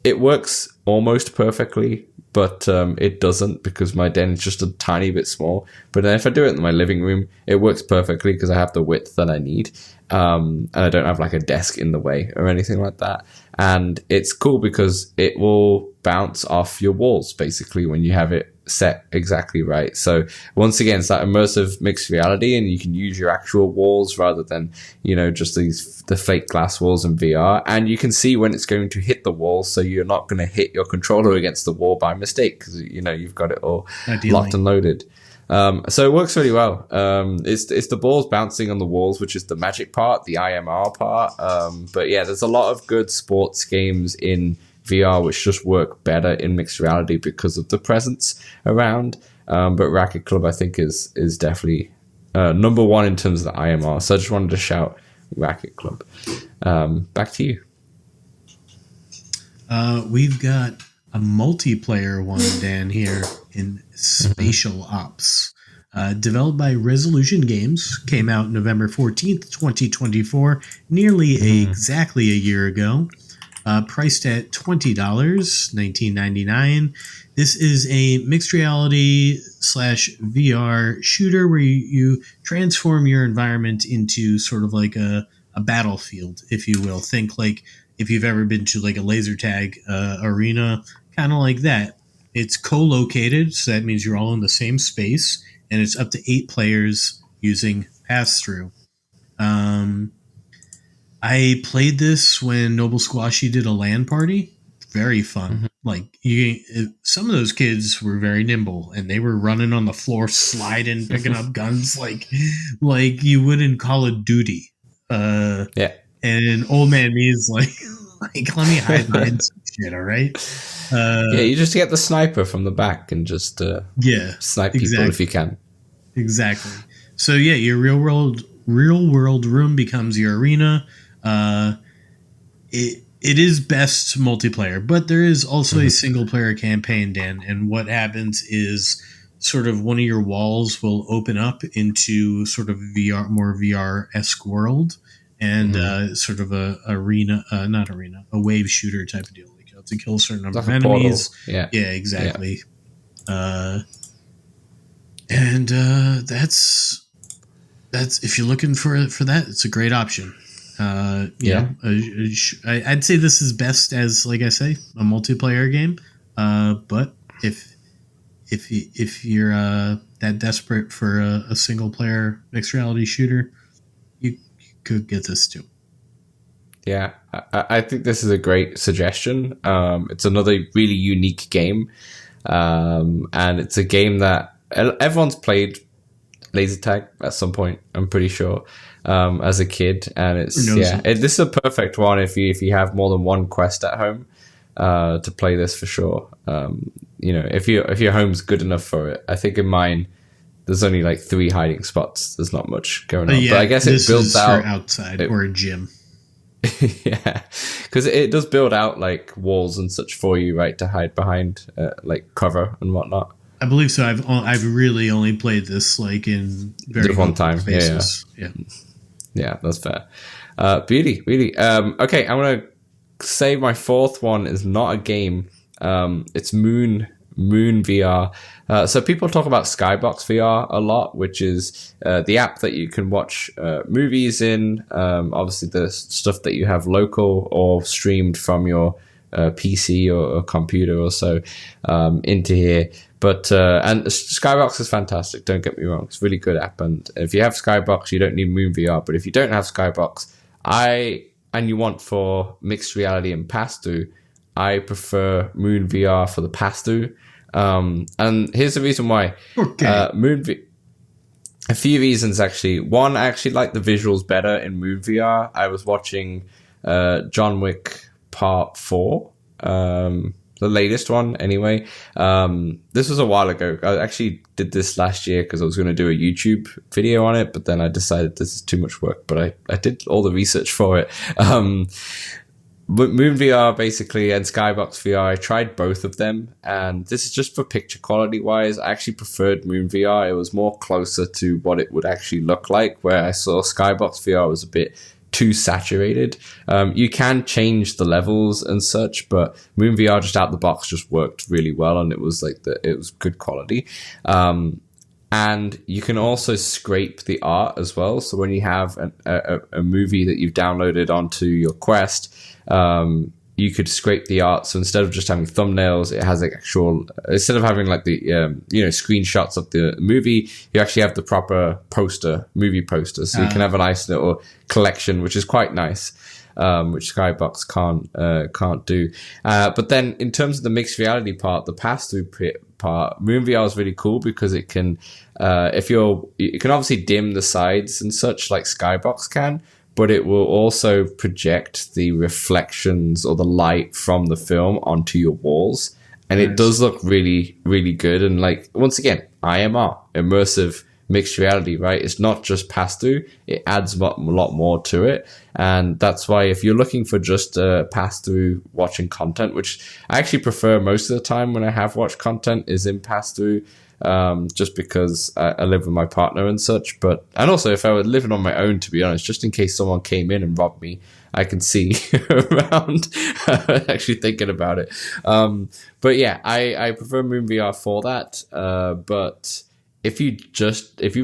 it works almost perfectly, but it doesn't because my den is just a tiny bit small. But then if I do it in my living room, it works perfectly because I have the width that I need. And I don't have like a desk in the way or anything like that. And it's cool because it will bounce off your walls basically when you have it set exactly right. So once again, it's that immersive mixed reality, and you can use your actual walls rather than just the fake glass walls in VR, and you can see when it's going to hit the wall, so you're not going to hit your controller against the wall by mistake because you've got it all locked and loaded. So it works really well. It's the balls bouncing on the walls, which is the magic part, the IMR part. But yeah, there's a lot of good sports games in VR which just work better in mixed reality because of the presence around. But Racket Club, I think, is definitely number one in terms of the IMR. So I just wanted to shout Racket Club. Back to you. We've got a multiplayer one, Dan, here in Spatial Ops. Developed by Resolution Games, came out November 14th, 2024, nearly exactly a year ago. Priced at $20, $19.99. This is a mixed reality / VR shooter where you transform your environment into sort of like a battlefield, if you will. Think like if you've ever been to like a laser tag arena, kind of like that. It's co-located, so that means you're all in the same space, and it's up to 8 players using pass-through. I played this when Noble Squashy did a LAN party. Very fun. Like some of those kids were very nimble, and they were running on the floor, sliding, picking up guns like you would in Call of Duty. Yeah. And old man me is like let me hide behind some shit. All right. Yeah, you just get the sniper from the back and just snipe people if you can. Exactly. So yeah, your real world room becomes your arena. It is best multiplayer, but there is also a single player campaign, Dan. And what happens is sort of one of your walls will open up into sort of more VR-esque world, and sort of a wave shooter type of deal. Like you have to kill a certain number of enemies. Yeah, exactly. Yeah. And that's if you're looking for that, it's a great option. I'd say this is best as, like I say, a multiplayer game. But if you're that desperate for a single player mixed reality shooter, you could get this too. Yeah, I think this is a great suggestion. It's another really unique game, and it's a game that everyone's played laser tag at some point, I'm pretty sure, as a kid, and it's this is a perfect one if you have more than one quest at home to play this for sure. If your home's good enough for it. I think in mine there's only like 3 hiding spots. There's not much going on, but I guess it builds out for outside or a gym. Yeah, because it does build out like walls and such for you, right, to hide behind, like cover and whatnot. I believe so. I've really only played this like in very one time. Yeah, that's fair. Beauty. Okay, I'm gonna say my fourth one is not a game. It's Moon VR. So people talk about Skybox VR a lot, which is the app that you can watch movies in. Obviously, the stuff that you have local or streamed from your PC or computer or so into here. But and Skybox is fantastic. Don't get me wrong; it's a really good app. And if you have Skybox, you don't need Moon VR. But if you don't have Skybox, and you want for mixed reality and pass-through, I prefer Moon VR for the pass-through. And here's the reason why. Okay. A few reasons actually. One, I actually like the visuals better in Moon VR. I was watching John Wick Part 4. The latest one, anyway. This was a while ago. I actually did this last year because I was going to do a YouTube video on it, but then I decided this is too much work. But I did all the research for it. But Moon VR, basically, and Skybox VR, I tried both of them. And this is just for picture quality wise. I actually preferred Moon VR. It was more closer to what it would actually look like, where I saw Skybox VR was a bit too saturated. You can change the levels and such, but Moon VR just out the box just worked really well, and it was good quality. And you can also scrape the art as well. So when you have a movie that you've downloaded onto your Quest, you could scrape the art. So instead of just having thumbnails, it has like actual, instead of having like the screenshots of the movie, you actually have the proper movie poster. So you can have a nice little collection, which is quite nice, which Skybox can't do. But then in terms of the mixed reality part, the pass-through part, Moon VR is really cool because it can, you can obviously dim the sides and such like Skybox can, but it will also project the reflections or the light from the film onto your walls. And It does look really, really good. And like, once again, IMR, Immersive mixed reality, right? It's not just pass through, it adds a lot more to it. And that's why if you're looking for just pass through watching content, which I actually prefer most of the time when I have watched content is in pass through, just because I live with my partner and such. And also if I were living on my own, to be honest, just in case someone came in and robbed me, I can see around actually thinking about it. But yeah, I prefer Moon VR for that. But if you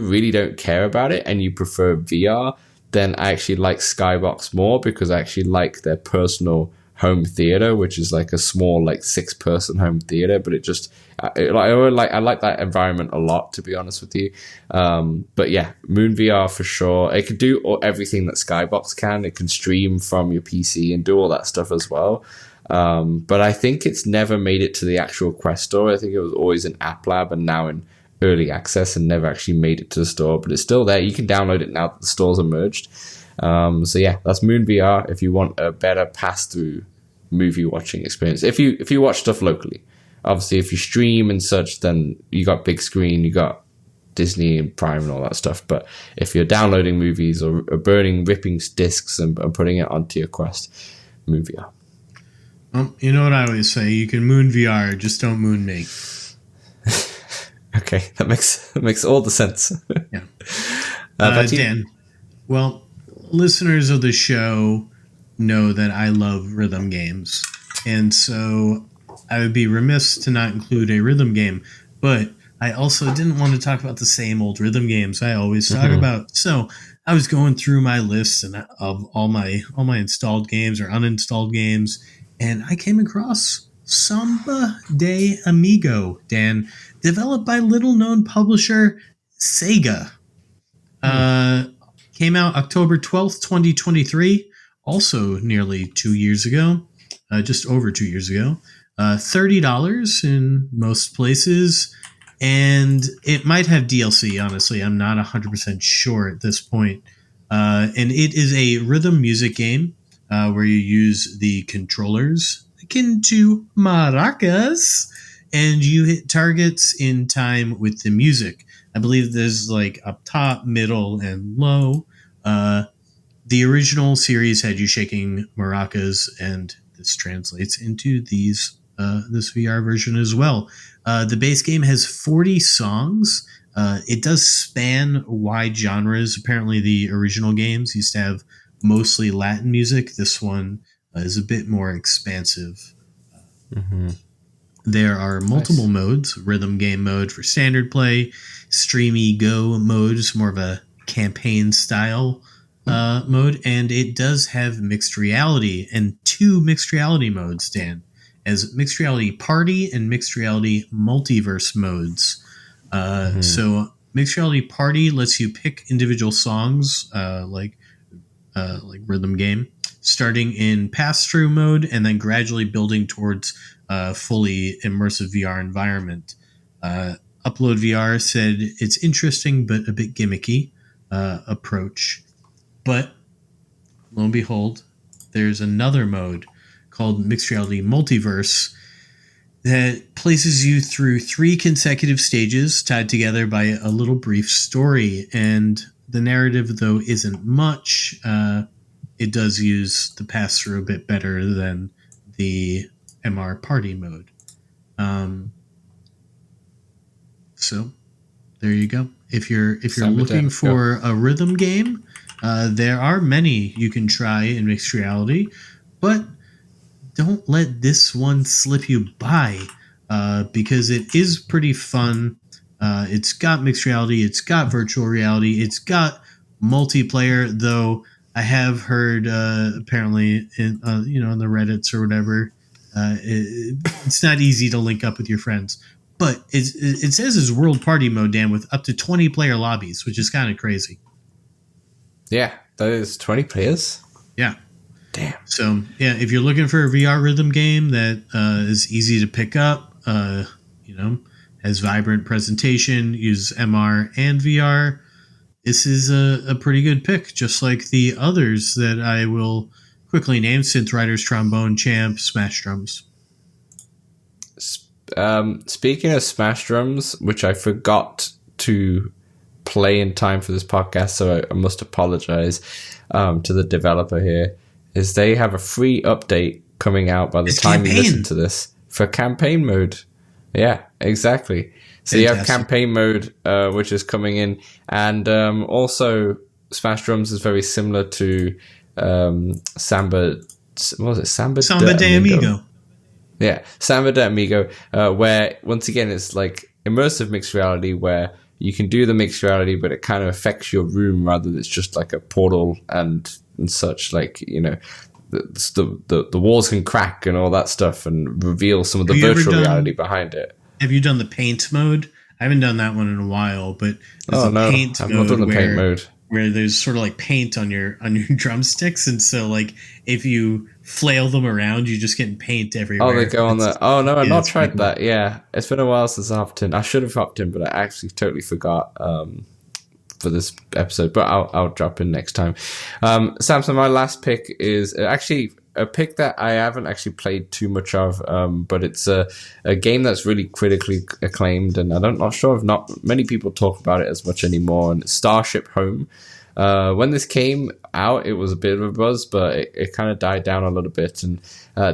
really don't care about it and you prefer VR, then I actually like Skybox more because I actually like their personal home theater, which is like a small, like 6-person home theater. But it just, I like that environment a lot, to be honest with you. But yeah, Moon VR for sure. It can do everything that Skybox can. It can stream from your PC and do all that stuff as well. But I think it's never made it to the actual Quest store. I think it was always in App Lab and now in early access and never actually made it to the store, but it's still there. You can download it now that the stores are merged. So yeah, that's Moon VR if you want a better pass-through movie watching experience. If you watch stuff locally. Obviously, if you stream and such, then you got big screen, you got Disney and Prime and all that stuff. But if you're downloading movies or ripping discs and putting it onto your Quest, Moon VR. You know what I always say? You can Moon VR, just don't Moon me. Okay, that makes all the sense. Yeah. Dan, well, listeners of the show know that I love rhythm games. And so I would be remiss to not include a rhythm game. But I also didn't want to talk about the same old rhythm games I always talk about. So I was going through my list of all my installed games or uninstalled games, and I came across Samba de Amigo, Dan, developed by little-known publisher Sega. Came out October 12th, 2023, also nearly 2 years ago, just over 2 years ago. $30 in most places, and it might have DLC, honestly. I'm not 100% sure at this point. And it is a rhythm music game where you use the controllers akin to maracas, and you hit targets in time with the music. I believe there's like up top, middle, and low. The original series had you shaking maracas, and this translates into this VR version as well. The base game has 40 songs. It does span wide genres. Apparently, the original games used to have mostly Latin music. This one is a bit more expansive. There are multiple modes: rhythm game mode for standard play, streamy go mode, is more of a campaign style mode, and it does have mixed reality and 2 mixed reality modes, Dan, as mixed reality party and mixed reality multiverse modes. So mixed reality party lets you pick individual songs, like rhythm game, starting in pass-through mode and then gradually building towards fully immersive VR environment. Upload VR said it's interesting but a bit gimmicky approach. But lo and behold, there's another mode called Mixed Reality Multiverse that places you through 3 consecutive stages tied together by a little brief story. And the narrative, though, isn't much. It does use the pass-through a bit better than the MR party mode. So there you go. If you're looking for a rhythm game, there are many you can try in mixed reality, but don't let this one slip you by, because it is pretty fun. It's got mixed reality, it's got virtual reality, it's got multiplayer, though I have heard apparently in in the Reddits or whatever, it's not easy to link up with your friends. But it says it's world party mode, Dan, with up to 20 player lobbies, which is kind of crazy. Yeah, that is 20 players. Yeah. Damn. So, yeah, if you're looking for a VR rhythm game that is easy to pick up, has vibrant presentation, uses MR and VR, this is a pretty good pick, just like the others that I will quickly name: Synth Riders, Trombone Champ, Smash Drums. Speaking of Smash Drums, which I forgot to play in time for this podcast, so I must apologize to the developer here, is they have a free update coming out by the time you listen to this for campaign mode. Yeah, exactly. So you have campaign mode, which is coming in, and also Smash Drums is very similar to Samba. What was it? Samba de Amigo. Yeah, Samba de Amigo, where once again it's like immersive mixed reality, where you can do the mixed reality, but it kind of affects your room rather than it's just like a portal and such. Like, you know, the walls can crack and all that stuff and reveal some of the virtual reality behind it. Have you done the paint mode? I haven't done that one in a while, but I've not done the paint mode. Where there's sort of like paint on your drumsticks, and so like if you flail them around, you just get paint everywhere. Oh, they go on there. Oh no, I've not tried that. Yeah, it's been a while since I hopped in. I should have hopped in, but I actually totally forgot for this episode. But I'll drop in next time. Samson, my last pick is actually a pick that I haven't actually played too much of, but it's a game that's really critically acclaimed, and I'm not sure if not many people talk about it as much anymore, and it's Starship Home. When this came out, it was a bit of a buzz, but it kind of died down a little bit, and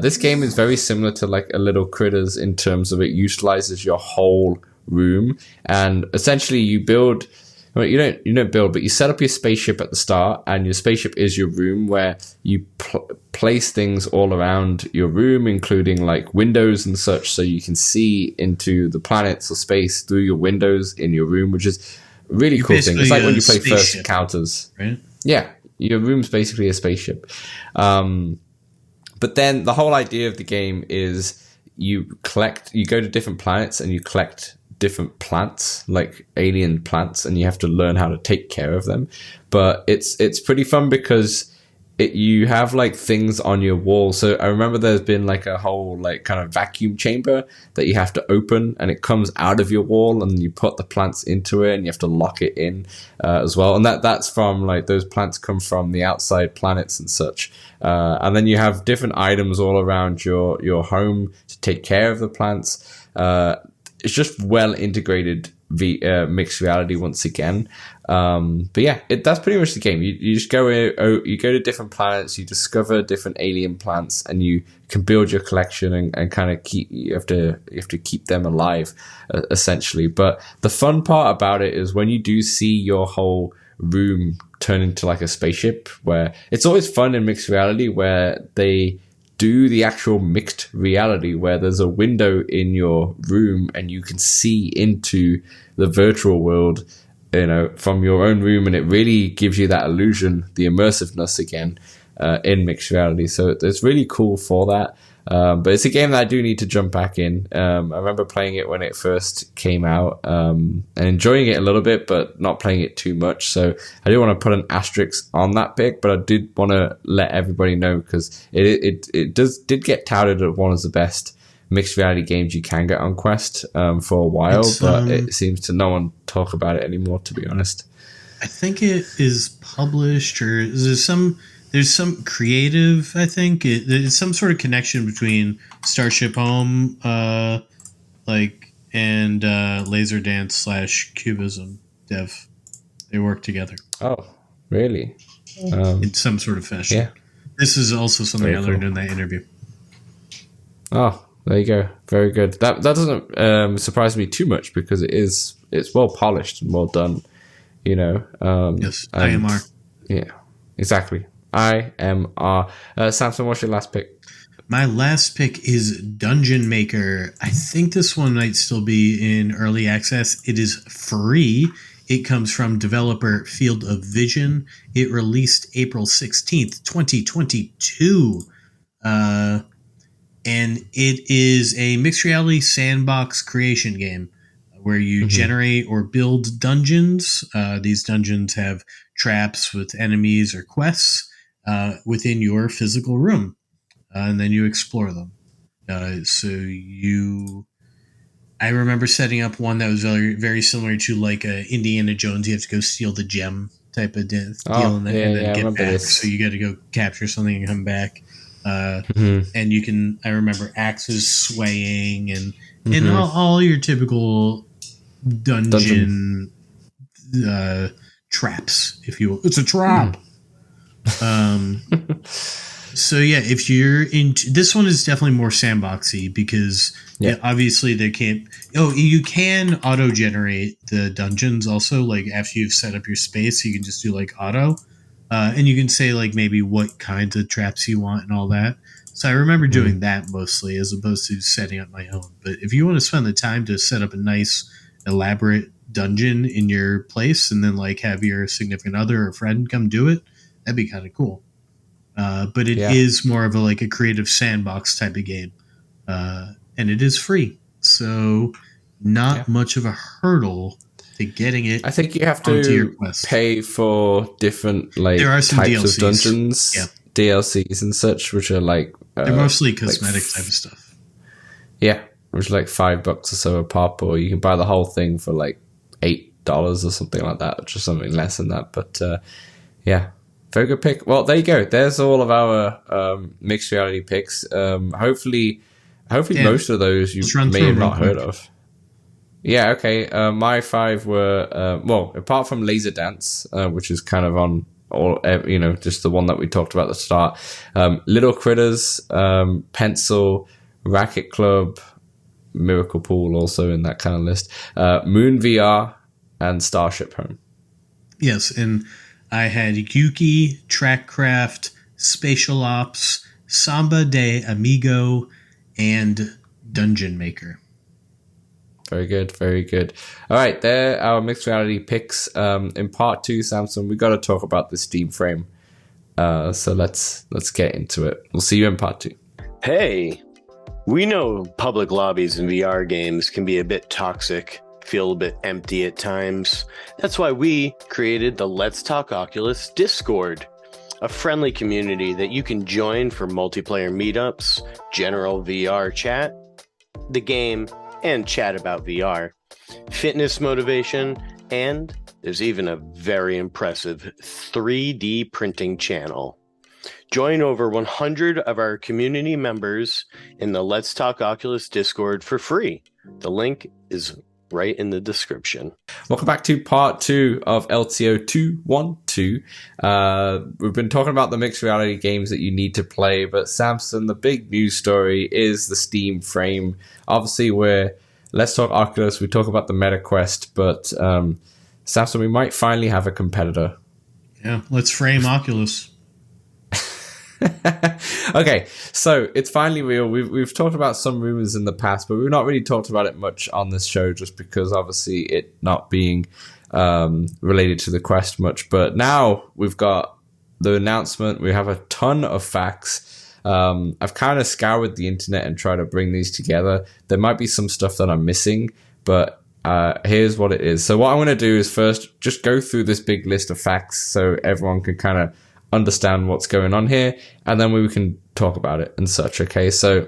this game is very similar to like a Little Critters in terms of it utilizes your whole room, and essentially you build... Well, you don't build, but you set up your spaceship at the start, and your spaceship is your room where you place things all around your room, including like windows and such, so you can see into the planets or space through your windows in your room, which is a really cool thing. It's like when you play First Encounters. Right? Yeah, your room's basically a spaceship. But then the whole idea of the game is you go to different planets and you collect different plants, like alien plants, and you have to learn how to take care of them. But it's pretty fun because you have like things on your wall. So I remember there's been like a whole like kind of vacuum chamber that you have to open, and it comes out of your wall, and you put the plants into it, and you have to lock it in as well. And that's from like those plants come from the outside planets and such. And then you have different items all around your home to take care of the plants. It's just well integrated mixed reality once again. But yeah, that's pretty much the game. You just go to different planets, you discover different alien plants, and you can build your collection and kind of you have to keep them alive, essentially. But the fun part about it is when you do see your whole room turn into like a spaceship, where it's always fun in mixed reality where they do the actual mixed reality where there's a window in your room and you can see into the virtual world, you know, from your own room, and it really gives you that illusion, the immersiveness again, in mixed reality. So it's really cool for that. But it's a game that I do need to jump back in. I remember playing it when it first came out, and enjoying it a little bit, but not playing it too much. So I do want to put an asterisk on that pick, but I did want to let everybody know because it did get touted as one of the best mixed reality games you can get on Quest for a while, but it seems to no one talk about it anymore, to be honest. I think it is published, or there's some creative, I think. There's some sort of connection between Starship Home and Laser Dance / Cubism dev. They work together. Oh, really? In some sort of fashion. Yeah. This is also something I learned in that interview. Oh, there you go. Very good. That doesn't surprise me too much because it's well polished and well done, you know. Yes, IMR. Yeah, exactly. IMR. Samson, what's your last pick? My last pick is Dungeon Maker. I think this one might still be in early access. It is free. It comes from developer Field of Vision. It released April 16th, 2022. And it is a mixed reality sandbox creation game where you generate or build dungeons. These dungeons have traps with enemies or quests within your physical room, and then you explore them. I remember setting up one that was very, very similar to like Indiana Jones. You have to go steal the gem type of deal and then get back. This. So you got to go capture something and come back. And you can, I remember axes swaying and all your typical dungeon traps, if you will. It's a trap. So yeah, if you're into this one, is definitely more sandboxy because obviously they can't. Oh, you can auto generate the dungeons also. Like after you've set up your space, you can just do like auto, and you can say like maybe what kinds of traps you want and all that. So I remember doing that mostly as opposed to setting up my own. But if you want to spend the time to set up a nice elaborate dungeon in your place and then like have your significant other or friend come do it, that'd be kind of cool. But it is more of a creative sandbox type of game, and it is free, so not much of a hurdle to getting it. I think you have to pay for different there are some types DLCs. Of dungeons, DLCs and such, which are they're mostly cosmetic type of stuff. Yeah, which are $5 or so a pop, or you can buy the whole thing for $8 or something like that, or something less than that. But very good pick. Well, there you go. There's all of our mixed reality picks. Hopefully most of those you may have not heard of. Yeah, okay. My 5 were, apart from Laser Dance, which is kind of on all, just the one that we talked about at the start. Little Critters, Pencil, Racket Club, Miracle Pool also in that kind of list. Moon VR, and Starship Home. Yes, and I had Yuki, Trackcraft, Spatial Ops, Samba de Amigo, and Dungeon Maker. Very good, very good. All right, there are our mixed reality picks. In part 2, Samson, we got to talk about the Steam frame. So let's get into it. We'll see you in part 2. Hey, we know public lobbies in VR games can be a bit toxic. Feel a bit empty at times. That's why we created the Let's Talk Oculus Discord, a friendly community that you can join for multiplayer meetups, general VR chat, the game, and chat about VR, fitness motivation, and there's even a very impressive 3D printing channel. Join over 100 of our community members in the Let's Talk Oculus Discord for free. The link is right in the description. Welcome back to part 2 of LTO 212. We've been talking about the mixed reality games that you need to play, but Samson, the big news story is the Steam frame. Obviously, let's talk Oculus, we talk about the MetaQuest, but Samson, we might finally have a competitor. Yeah, let's frame Oculus. Okay, so it's finally real. We've talked about some rumors in the past, but we've not really talked about it much on this show just because obviously it not being related to the Quest much. But now we've got the announcement. We have a ton of facts. I've kind of scoured the internet and tried to bring these together. There might be some stuff that I'm missing, but here's what it is. So what I'm going to do is first just go through this big list of facts so everyone can kind of understand what's going on here, and then we can talk about it and such. Okay, so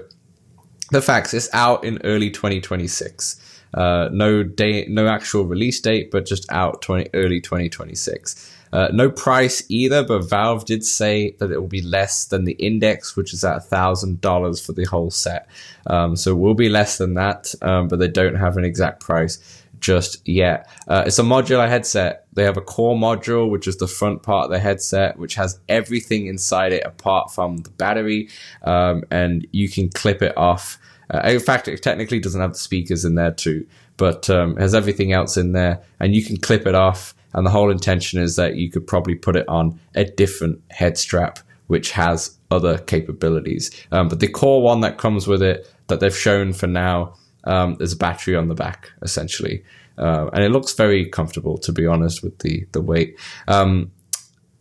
the facts, it's out in early 2026. No actual release date, but just out early 2026. No price either, but Valve did say that it will be less than the Index, which is at $1,000 for the whole set. So it will be less than that, but they don't have an exact price just yet. It's a modular headset. They have a core module, which is the front part of the headset, which has everything inside it apart from the battery, and you can clip it off. In fact, it technically doesn't have the speakers in there too, but has everything else in there, and you can clip it off, and the whole intention is that you could probably put it on a different head strap, which has other capabilities. But the core one that comes with it, that they've shown for now, there's a battery on the back, essentially. And it looks very comfortable, to be honest, with the weight.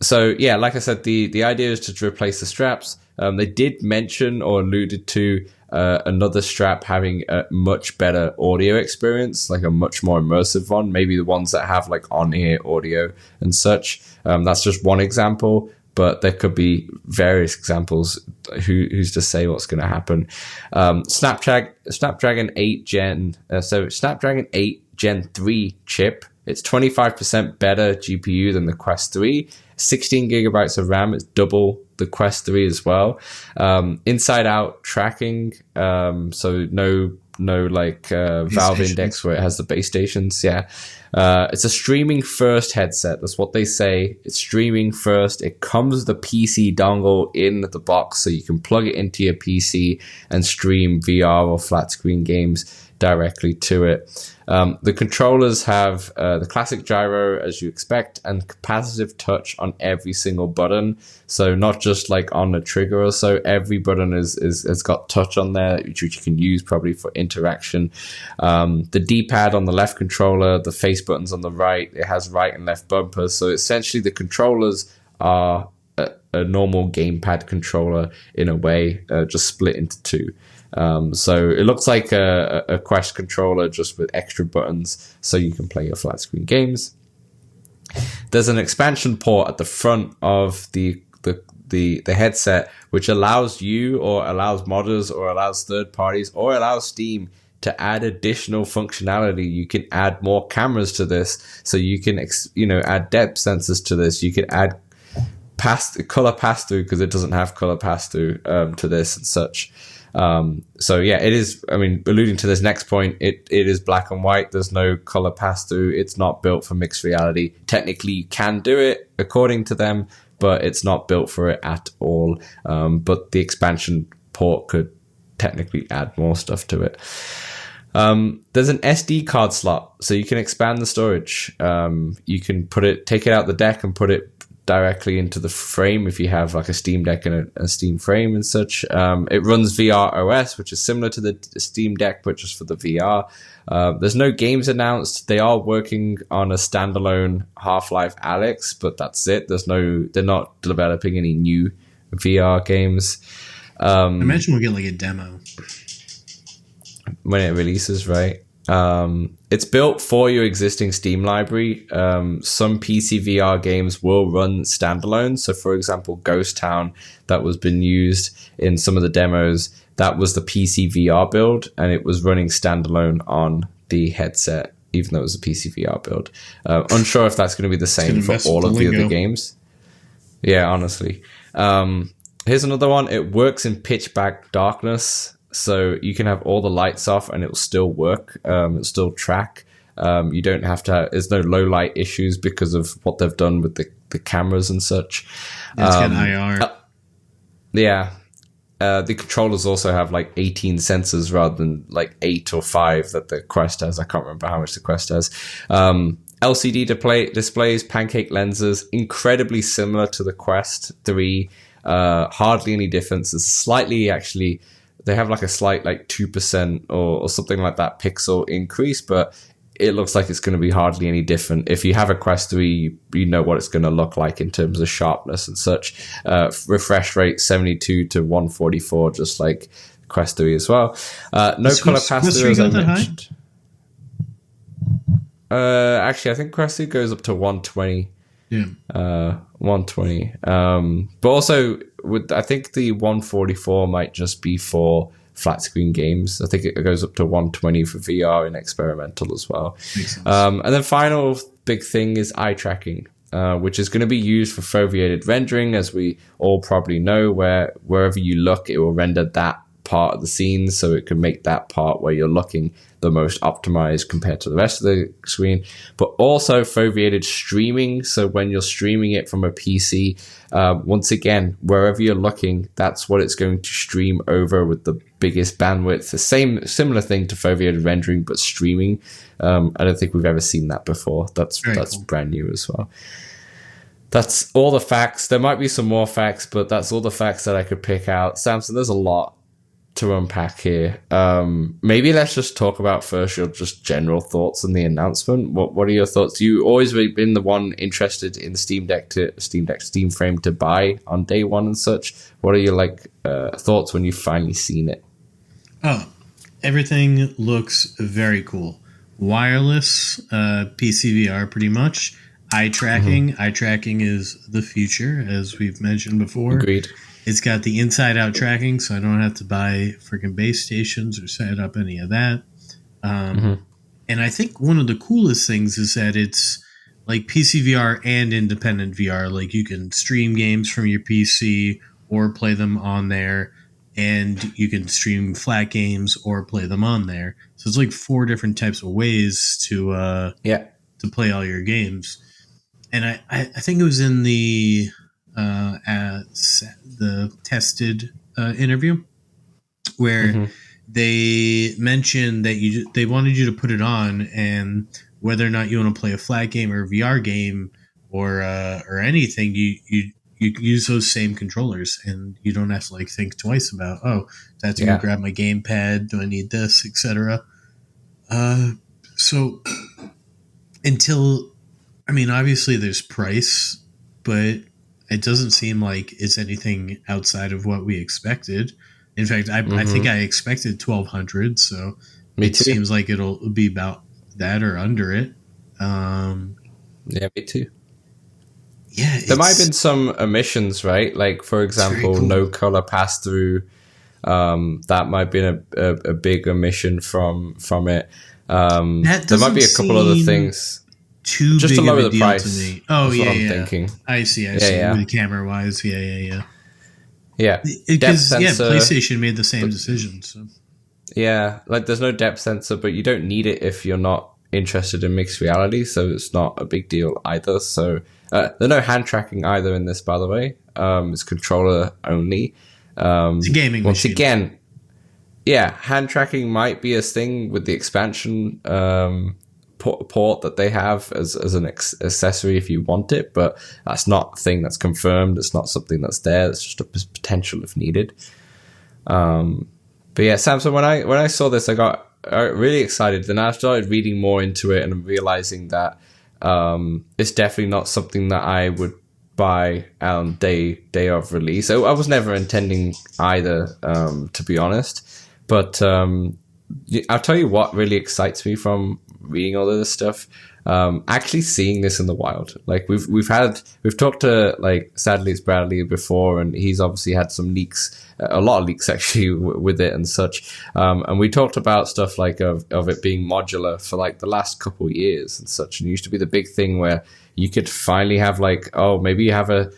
So, yeah, like I said, the idea is to replace the straps. They did mention or alluded to another strap having a much better audio experience, like a much more immersive one, maybe the ones that have like on-ear audio and such. That's just one example, but there could be various examples. Who's to say what's going to happen? Snapdragon 8 Snapdragon 8 Gen 3 chip. It's 25% better GPU than the Quest 3. 16 gigabytes of RAM. It's double the Quest 3 as well. Inside out tracking. So no Valve Index where it has the base stations. Yeah. It's a streaming first headset. That's what they say. It's streaming first. It comes with a PC dongle in the box, so you can plug it into your PC and stream VR or flat screen games directly to it. The controllers have the classic gyro, as you expect, and capacitive touch on every single button. So not just like on the trigger or so. Every button has got touch on there, which you can use probably for interaction. The D-pad on the left controller, the face buttons on the right. It has right and left bumpers. So essentially, the controllers are a normal gamepad controller in a way, just split into two. So it looks like a Quest controller just with extra buttons so you can play your flat screen games. There's an expansion port at the front of the headset which allows you or allows modders or allows third parties or allows Steam to add additional functionality. You can add more cameras to this, so you can add depth sensors to this. You can add color pass-through because it doesn't have color pass-through to this and such. So yeah, it is, alluding to this next point, it is black and white. There's no color pass through. It's not built for mixed reality. Technically you can do it according to them, but it's not built for it at all. But the expansion port could technically add more stuff to it. There's an SD card slot, so you can expand the storage. You can take it out the deck and put it directly into the frame if you have like a Steam Deck and a Steam frame and such. It runs VR OS, which is similar to the Steam Deck, but just for the VR. There's no games announced. They are working on a standalone Half-Life Alyx, but that's it. They're not developing any new VR games. Imagine we'll get like a demo when it releases, right? It's built for your existing Steam library. Some PC VR games will run standalone. So, for example, Ghost Town, that was been used in some of the demos, that was the PC VR build, and it was running standalone on the headset, even though it was a PC VR build. Unsure if that's going to be the same for all of the other games. Yeah, honestly. Here's another one. It works in pitch black darkness. So you can have all the lights off and it will still work. It'll still track. You don't have to there's no low light issues because of what they've done with the cameras and such. It's got IR. Yeah. The controllers also have like 18 sensors rather than like 8 or 5 that the Quest has. I can't remember how much the Quest has. LCD displays, pancake lenses, incredibly similar to the Quest 3. Hardly any difference. It's slightly actually... They have like a slight 2% or something like that pixel increase, but it looks like it's going to be hardly any different. If you have a Quest 3, you know what it's going to look like in terms of sharpness and such. Refresh rate 72 to 144, just like Quest 3 as well. No color pass-through, as I mentioned. Actually, I think Quest 3 goes up to 120. Yeah. 120. But also, I think the 144 might just be for flat screen games. I think it goes up to 120 for VR and experimental as well. And then final big thing is eye tracking, which is going to be used for foveated rendering, as we all probably know, where wherever you look, it will render that part of the scene, so it can make that part where you're looking the most optimized compared to the rest of the screen. But also foveated streaming, so when you're streaming it from a PC, once again, wherever you're looking, that's what it's going to stream over with the biggest bandwidth. The similar thing to foveated rendering, but streaming. I don't think we've ever seen that before. That's cool. Brand new as well. That's all the facts. There might be some more facts, but that's all the facts that I could pick out. Samson, there's a lot to unpack here. Maybe let's just talk about first your just general thoughts on the announcement. What are your thoughts? You always been the one interested in the Steam Frame to buy on day one and such. What are your thoughts when you've finally seen it? Oh, everything looks very cool. Wireless PC VR, pretty much. Eye tracking. Eye tracking is the future, as we've mentioned before. Agreed. It's got the inside-out tracking, so I don't have to buy freaking base stations or set up any of that. And I think one of the coolest things is that it's like PC VR and independent VR. Like you can stream games from your PC or play them on there. and you can stream flat games or play them on there. So it's like 4 different types of ways to play all your games. And I think it was in the tested interview where they mentioned that they wanted you to put it on, and whether or not you want to play a flat game or a VR game or anything, you use those same controllers, and you don't have to like think twice about, do I have to go grab my gamepad? Do I need this, etc. So obviously there's price, but it doesn't seem like it's anything outside of what we expected. In fact, I think I expected $1,200, so it seems like it'll be about that or under it. Me too. Yeah, there might have been some omissions, right? Like, for example, cool. No color pass through. That might have been a big omission from it. There might be a couple other things. Just to lower the price. To me. Oh, yeah, I'm thinking. I see. Camera wise, yeah. Because PlayStation made the same decision. So. Yeah, like there's no depth sensor, but you don't need it if you're not interested in mixed reality, so it's not a big deal either. So there's no hand tracking either in this, by the way. It's controller only. It's a gaming once machine. Again, hand tracking might be a thing with the expansion port that they have as an accessory if you want it, but that's not a thing that's confirmed. It's not something that's there. It's just a potential if needed. But yeah, Samson, when I saw this, I got really excited. Then I started reading more into it and realizing that it's definitely not something that I would buy on day of release. So I was never intending either, to be honest. But I'll tell you what really excites me from reading all of this stuff. Actually seeing this in the wild. Like we've talked to, like, sadly it's Bradley before, and he's obviously had some leaks, a lot of leaks actually with it and such. And we talked about stuff like of it being modular for like the last couple of years and such. And it used to be the big thing where you could finally have like, maybe you have a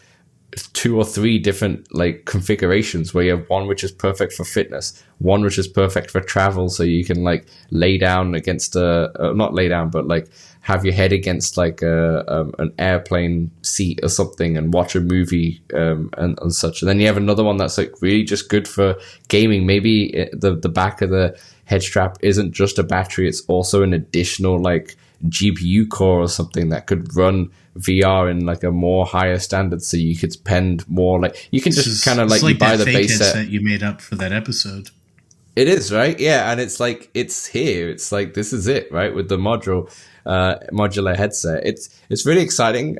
2 or 3 different like configurations where you have one which is perfect for fitness, one which is perfect for travel, so you can like lay down against not lay down, but like have your head against like an airplane seat or something and watch a movie and such. And then you have another one that's like really just good for gaming. Maybe the back of the head strap isn't just a battery, it's also an additional like GPU core or something that could run VR in like a more higher standard, so you could spend more, like you can just kind of like you buy the base set that you made up for that episode. It is, right? Yeah, and it's like it's here. It's like this is it, right? With the modular headset, it's really exciting.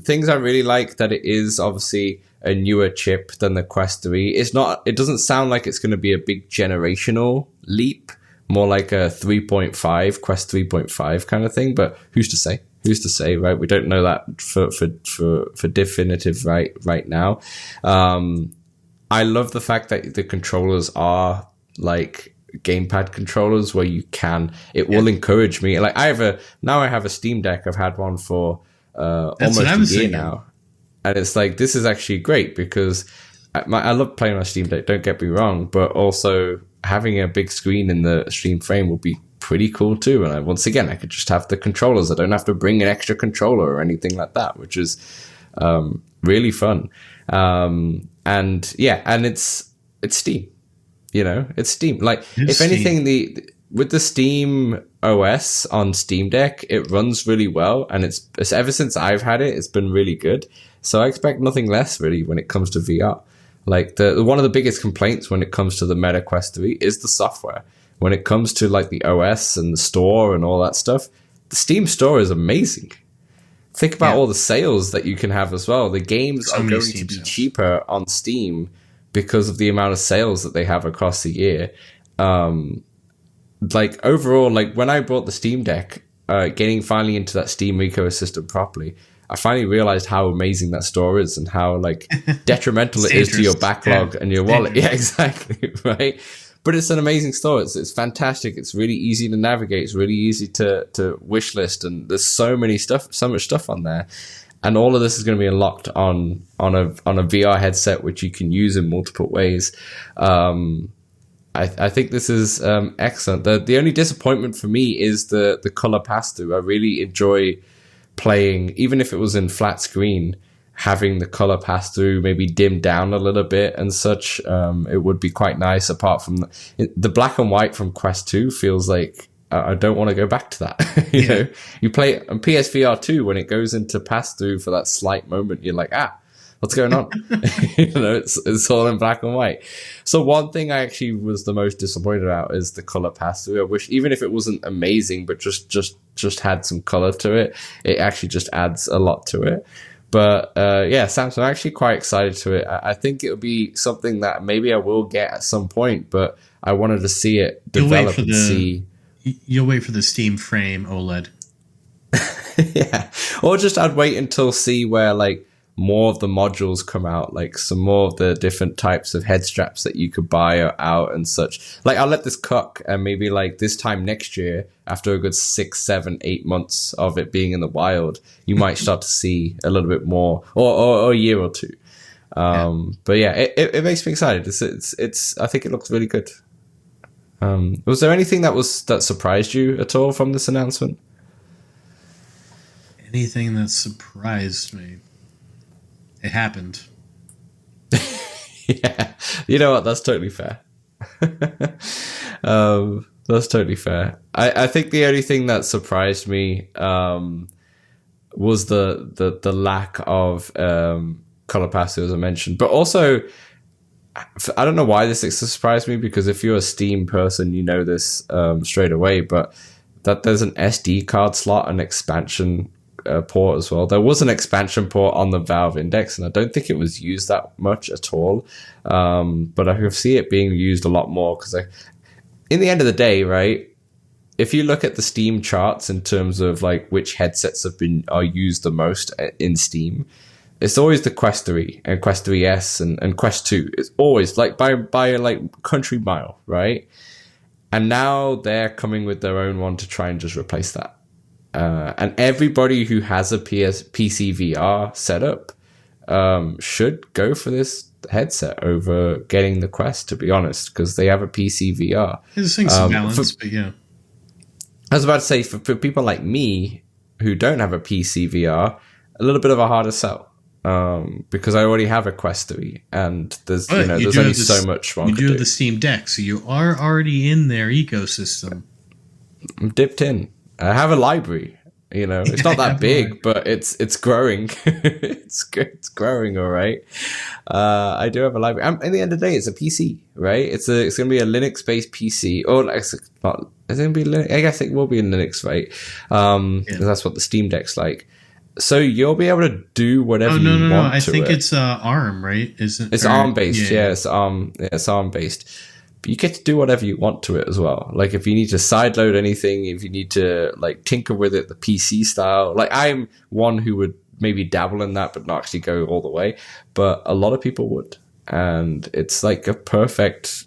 Things I really like that it is obviously a newer chip than the Quest 3. It doesn't sound like it's going to be a big generational leap, more like a 3.5 Quest 3.5 kind of thing. But who's to say? Who's to say, right? We don't know that for definitive right now. I love the fact that the controllers are like gamepad controllers where it will encourage me. Like I have a Steam Deck. I've had one for almost a year now, and it's like this is actually great because I love playing on Steam Deck. Don't get me wrong, but also having a big screen in the stream frame will be pretty cool too. And once again, I could just have the controllers. I don't have to bring an extra controller or anything like that, which is really fun. And it's Steam. You know, it's Steam. Like, if anything, with the Steam OS on Steam Deck, it runs really well, and it's ever since I've had it, it's been really good. So I expect nothing less really when it comes to VR. Like one of the biggest complaints when it comes to the Meta Quest 3 is the software. When it comes to like the OS and the store and all that stuff, the Steam store is amazing. Think about all the sales that you can have as well. The games are going to be cheaper on Steam because of the amount of sales that they have across the year. Like overall, like when I bought the Steam Deck, getting finally into that Steam ecosystem properly, I finally realized how amazing that store is and how like detrimental it is to your backlog and your wallet. Yeah, exactly. Right. But it's an amazing store. It's fantastic. It's really easy to navigate. It's really easy to wish list. And there's so much stuff on there. and all of this is going to be unlocked on a VR headset, which you can use in multiple ways. I think this is excellent. The only disappointment for me is the color pass through. I really enjoy playing, even if it was in flat screen, having the color pass through, maybe dimmed down a little bit and such. It would be quite nice. Apart from the black and white from Quest 2 feels like I don't want to go back to that. you know, you play it on PSVR 2 when it goes into pass through for that slight moment, you're like, what's going on? It's all in black and white. So one thing I actually was the most disappointed about is the color pass through. I wish, even if it wasn't amazing, but just had some color to it, it actually just adds a lot to it. But Samson, I'm actually quite excited to it. I think it'll be something that maybe I will get at some point, but I wanted to see it develop and see. You'll wait for the Steam Frame OLED. Yeah. Or just I'd wait until see where like more of the modules come out, like some more of the different types of head straps that you could buy out and such. Like I'll let this cook, and maybe like this time next year, after a good 6, 7, 8 months of it being in the wild, you might start to see a little bit more, or a year or two. But yeah, it makes me excited. It's I think it looks really good. Was there anything that surprised you at all from this announcement? Anything that surprised me? It happened. Yeah, you know what? That's totally fair. That's totally fair. I think the only thing that surprised me was the lack of color pass-through, as I mentioned, but also I don't know why this surprised me, because if you're a Steam person, you know this straight away, but that there's an SD card slot and expansion port as well. There was an expansion port on the Valve Index, and I don't think it was used that much at all. But I can see it being used a lot more, because in the end of the day, right, if you look at the Steam charts in terms of like which headsets are used the most in Steam, it's always the Quest 3 and Quest 3S and Quest 2. It's always like by like country mile, right? And now they're coming with their own one to try and just replace that. And everybody who has a PC VR setup should go for this headset over getting the Quest, to be honest, because they have a PC VR. There's things to balance, but yeah. I was about to say, for people like me who don't have a PC VR, a little bit of a harder sell. Because I already have a Quest 3, and there's there's only so much one. You do have the Steam Deck, so you are already in their ecosystem. I'm dipped in. I have a library. It's not that big, but it's growing. it's growing, all right. I do have a library. In the end of the day, it's a PC, right? It's going to be a Linux-based PC, or it's not. Is it going to be Linux? I guess it will be in Linux, right? That's what the Steam Deck's like. So you'll be able to do whatever you want. No. I think it's ARM, right? It's ARM based. Yeah, it's ARM based. But you get to do whatever you want to it as well. Like if you need to sideload anything, if you need to like tinker with it, the PC style. Like I'm one who would maybe dabble in that, but not actually go all the way. But a lot of people would, and it's like a perfect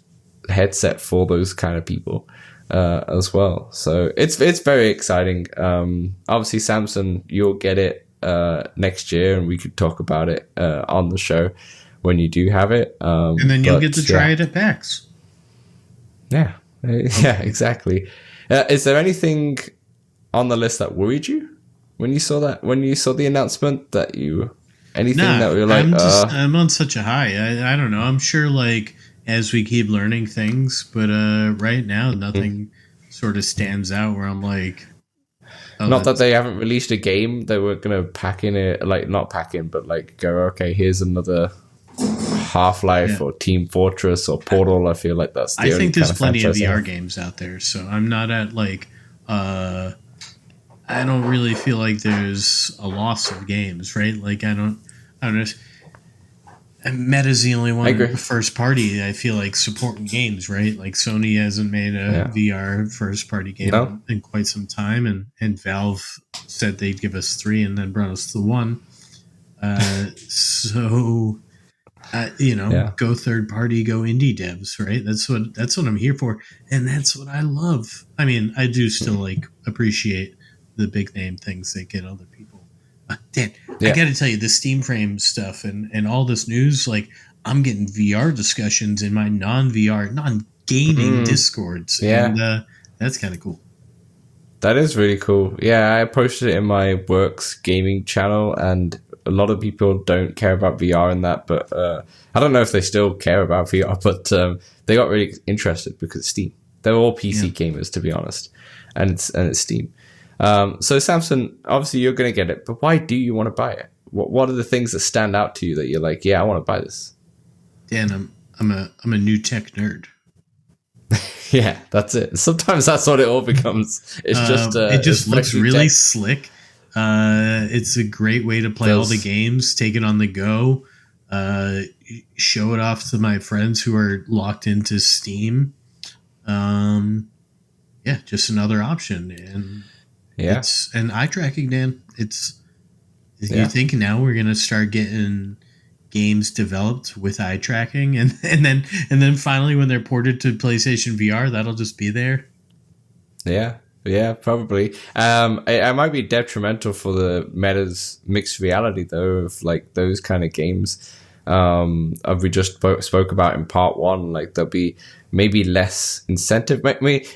headset for those kind of people. As well, so it's very exciting. Obviously, Samson, you'll get it next year, and we could talk about it on the show when you do have it. And then you'll get to try it at PAX. Yeah, exactly. Is there anything on the list that worried you when you saw that? When you saw the announcement that anything that we were like? I'm on such a high. I don't know. I'm sure like. As we keep learning things, but right now nothing sort of stands out where I'm like, not that they haven't released a game they were gonna pack in it, like not pack in, but like go, okay, here's another Half-Life or Team Fortress or Portal. I feel like that's the I think there's plenty of VR games out there, so I'm not at like I don't really feel like there's a loss of games, right? Like I don't know. Meta's the only one first party I feel like supporting games, right? Like Sony hasn't made a VR first party game in quite some time, and Valve said they'd give us 3 and then brought us the 1. Go third party, go indie devs, right? That's what I'm here for, and that's what I love. I mean, I do still like appreciate the big name things that get other people. Dan, I got to tell you, the Steam Frame stuff and all this news, like I'm getting VR discussions in my non-VR, non-gaming Discords. Yeah. And that's kind of cool. That is really cool. Yeah, I posted it in my Works gaming channel, and a lot of people don't care about VR in that, but I don't know if they still care about VR, but they got really interested because it's Steam. They're all PC gamers, to be honest, and it's Steam. So Samson, obviously you're going to get it, but why do you want to buy it? What are the things that stand out to you that you're like, yeah, I want to buy this? Dan, I'm a new tech nerd. Yeah, that's it. Sometimes that's what it all becomes. It's just it just looks really slick. It's a great way to play all the games, take it on the go, show it off to my friends who are locked into Steam. Yeah, just another option. And it's an eye tracking, Dan. You think now we're gonna start getting games developed with eye tracking, and then finally when they're ported to PlayStation VR, that'll just be there. Yeah, probably. It might be detrimental for the Meta's mixed reality though, of like those kind of games. We just spoke about in part 1, like there'll be maybe less incentive,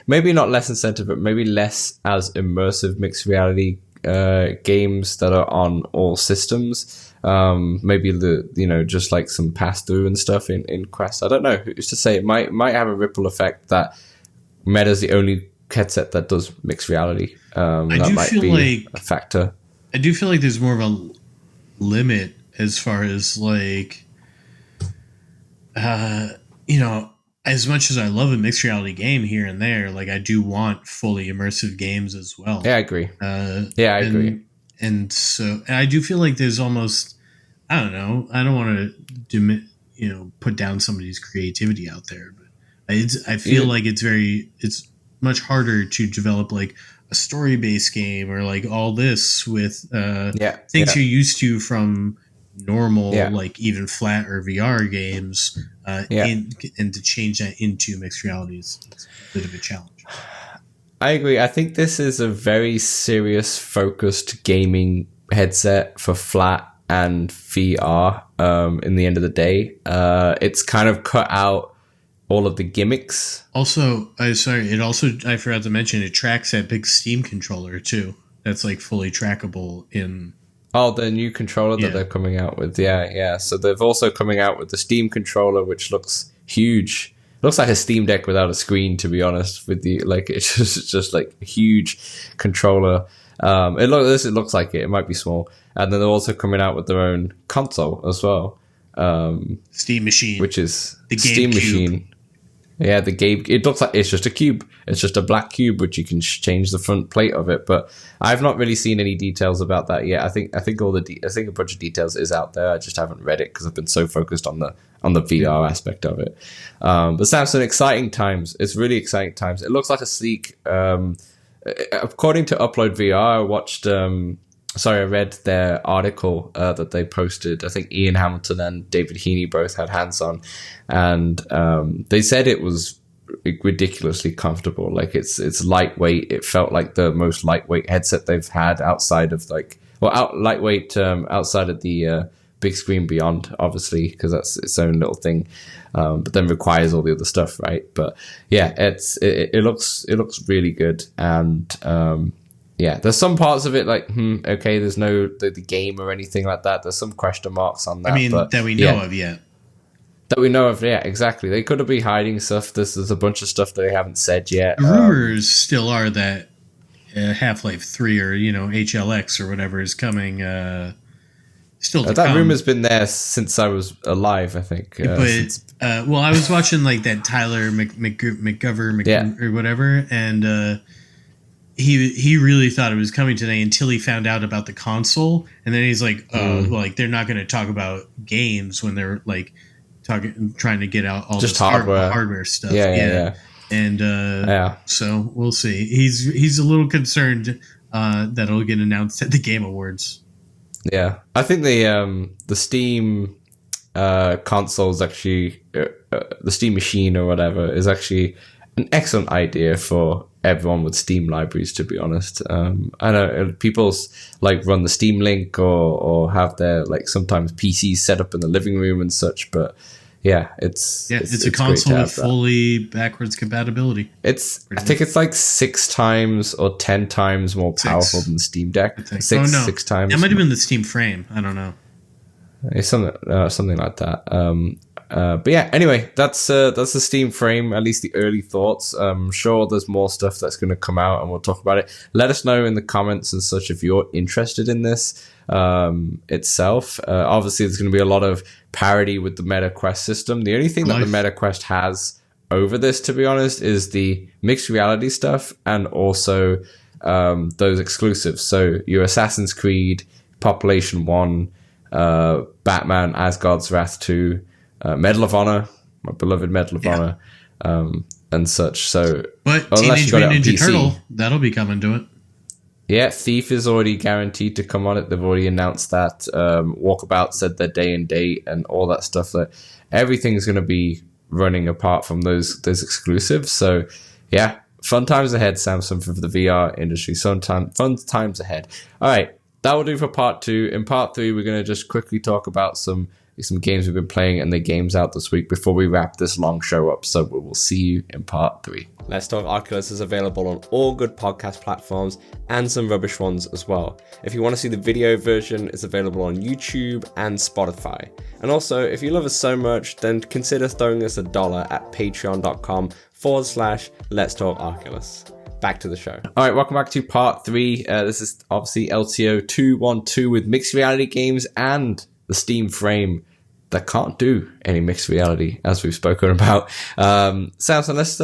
maybe not less incentive, but maybe less as immersive mixed reality games that are on all systems. Maybe just like some pass through and stuff in Quest. I don't know. Who's to say? It might have a ripple effect that Meta's the only headset that does mixed reality. That might be a factor. I do feel like there's more of a limit as far as like, as much as I love a mixed reality game here and there, like I do want fully immersive games as well. Yeah, I agree. I agree. And so I do feel like there's almost, I don't know, I don't want to put down somebody's creativity out there, but I feel like it's much harder to develop like a story-based game or like all this with things you're used to from normal, like even flat or VR games, and to change that into mixed reality is a bit of a challenge. I agree. I think this is a very serious, focused gaming headset for flat and VR. In the end of the day, it's kind of cut out all of the gimmicks. Also, I forgot to mention it tracks that big Steam controller too. That's like fully trackable in. Oh, the new controller that they're coming out with. Yeah. So they've also coming out with the Steam controller, which looks huge. It looks like a Steam Deck without a screen, to be honest with you. Like it's just like a huge controller. It looks like it. It might be small. And then they're also coming out with their own console as well. Steam Machine. Which is the Steam Cube. Machine. Yeah, the game. It looks like it's just a cube. It's just a black cube, which you can change the front plate of it. But I've not really seen any details about that yet. I think a bunch of details is out there. I just haven't read it because I've been so focused on the VR aspect of it. But Samson, exciting times. It's really exciting times. It looks like a sleek. According to Upload VR, I read their article that they posted. I think Ian Hamilton and David Heaney both had hands on, and they said it was ridiculously comfortable. Like it's lightweight. It felt like the most lightweight headset they've had outside of lightweight outside of the big screen beyond, obviously, because that's its own little thing. But then requires all the other stuff, right? But yeah, it looks really good, and there's some parts of it like, okay, there's no the game or anything like that. There's some question marks on that. I mean, but, that we know of yet. That we know of, yeah, exactly. They could be hiding stuff. There's a bunch of stuff they haven't said yet. The rumors still are that Half-Life 3 or HLX or whatever is coming. Still to that come. rumor's been there since I was alive, I think. I was watching like that Tyler McGovern or whatever, and he really thought it was coming today until he found out about the console, and then he's like, like they're not going to talk about games when they're like trying to get out all just this hardware stuff. Yeah. And so we'll see. He's a little concerned that it'll get announced at the Game Awards. Yeah, I think the Steam console is actually the Steam Machine or whatever is actually an excellent idea for everyone with Steam libraries, to be honest. I know people like run the Steam Link or have their like sometimes PCs set up in the living room and such, but yeah, it's a console with fully backwards compatibility. I think it's like 6 times or 10 times more powerful than the Steam Deck. Six times. It might have been the Steam Frame. I don't know. It's something like that. But yeah, anyway, that's the Steam Frame, at least the early thoughts. I'm sure there's more stuff that's going to come out and we'll talk about it. Let us know in the comments and such if you're interested in this itself. Obviously, there's going to be a lot of parity with the MetaQuest system. The only thing that the MetaQuest has over this, to be honest, is the mixed reality stuff and also those exclusives. So your Assassin's Creed, Population 1, Batman, Asgard's Wrath 2, Medal of Honor, my beloved Medal of Honor, and such. So, but Teenage Mutant Ninja Turtle, that'll be coming to it. Yeah, Thief is already guaranteed to come on it. They've already announced that. Walkabout said their day and date and all that stuff. That everything's going to be running apart from those exclusives. So, yeah, fun times ahead, Samson, for the VR industry. Fun times ahead. All right, that will do for part 2. In part 3, we're going to just quickly talk about some games we've been playing and the games out this week before we wrap this long show up. So we will see you in part 3. Let's Talk Oculus is available on all good podcast platforms and some rubbish ones as well. If you want to see the video version, it's available on YouTube and Spotify. And also, if you love us so much, then consider throwing us $1 at patreon.com/letstalkoculus. Back to the show. All right, welcome back to part 3. This is obviously LTO 212 with mixed reality games and the Steam Frame that can't do any mixed reality, as we've spoken about. Samson, let's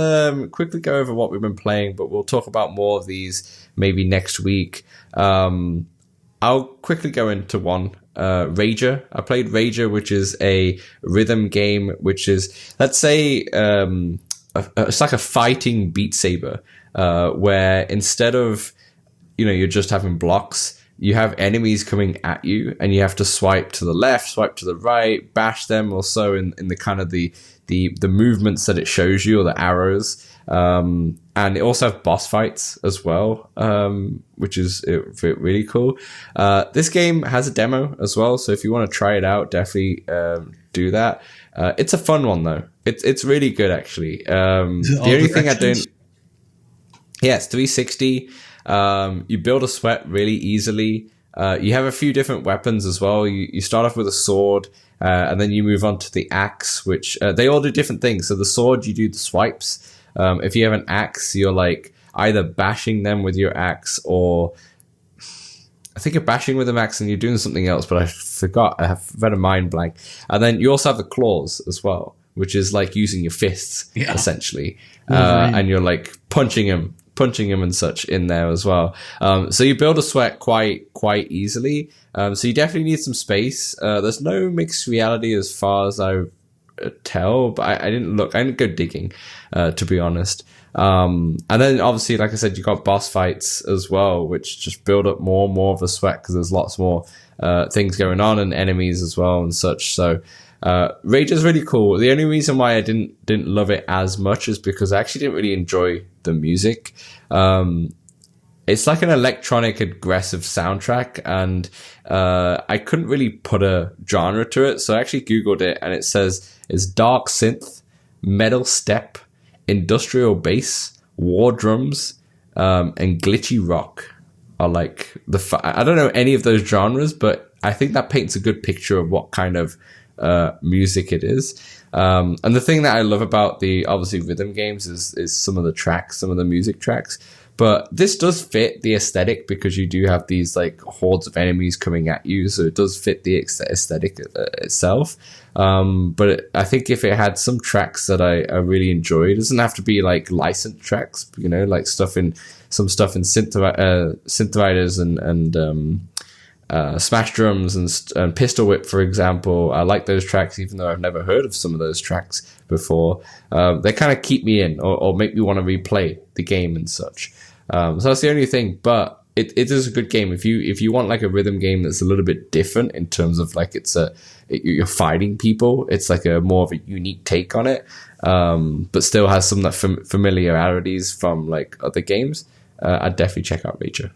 quickly go over what we've been playing, but we'll talk about more of these maybe next week. I'll quickly go into one. Rager. I played Rager, which is a rhythm game, which is, let's say, it's like a fighting Beat Saber, where instead of, you're just having blocks, you have enemies coming at you and you have to swipe to the left, swipe to the right, bash them or so in the kind of the movements that it shows you, or the arrows. And it also have boss fights as well, which is really cool. This game has a demo as well, so if you want to try it out, definitely do that. It's a fun one though. It's really good actually. The only thing I don't... Yeah, it's 360. You build a sweat really easily. You have a few different weapons as well. You start off with a sword, and then you move on to the axe, which they all do different things. So the sword, you do the swipes. If you have an axe, you're like either bashing them with your axe, or I think you're bashing with an axe and you're doing something else, but I forgot. I have read a mind blank. And then you also have the claws as well, which is like using your fists essentially, and you're like punching him and such in there as well. So you build a sweat quite easily. So you definitely need some space. There's no mixed reality as far as I tell, but I didn't go digging, to be honest. And then obviously, like I said, you got boss fights as well, which just build up more and more of the sweat because there's lots more things going on and enemies as well and such. So Rage is really cool. The only reason why I didn't love it as much is because I actually didn't really enjoy the music. It's like an electronic aggressive soundtrack, and I couldn't really put a genre to it, so I actually googled it, and it says it's dark synth, metal step, industrial bass, war drums, and glitchy rock are like I don't know any of those genres, but I think that paints a good picture of what kind of music it is. And the thing that I love about the obviously rhythm games is some of the music tracks, but this does fit the aesthetic because you do have these like hordes of enemies coming at you, so it does fit the aesthetic itself. But I think if it had some tracks that I really enjoy, it doesn't have to be like licensed tracks, like some stuff in synthwriters and smash drums and pistol whip, for example. I like those tracks, even though I've never heard of some of those tracks before. They kind of keep me in or make me want to replay the game and such. So that's the only thing. But it is a good game. If you want like a rhythm game that's a little bit different in terms of like you're fighting people, it's like a more of a unique take on it, but still has some that familiarities from like other games. I'd definitely check out Rager.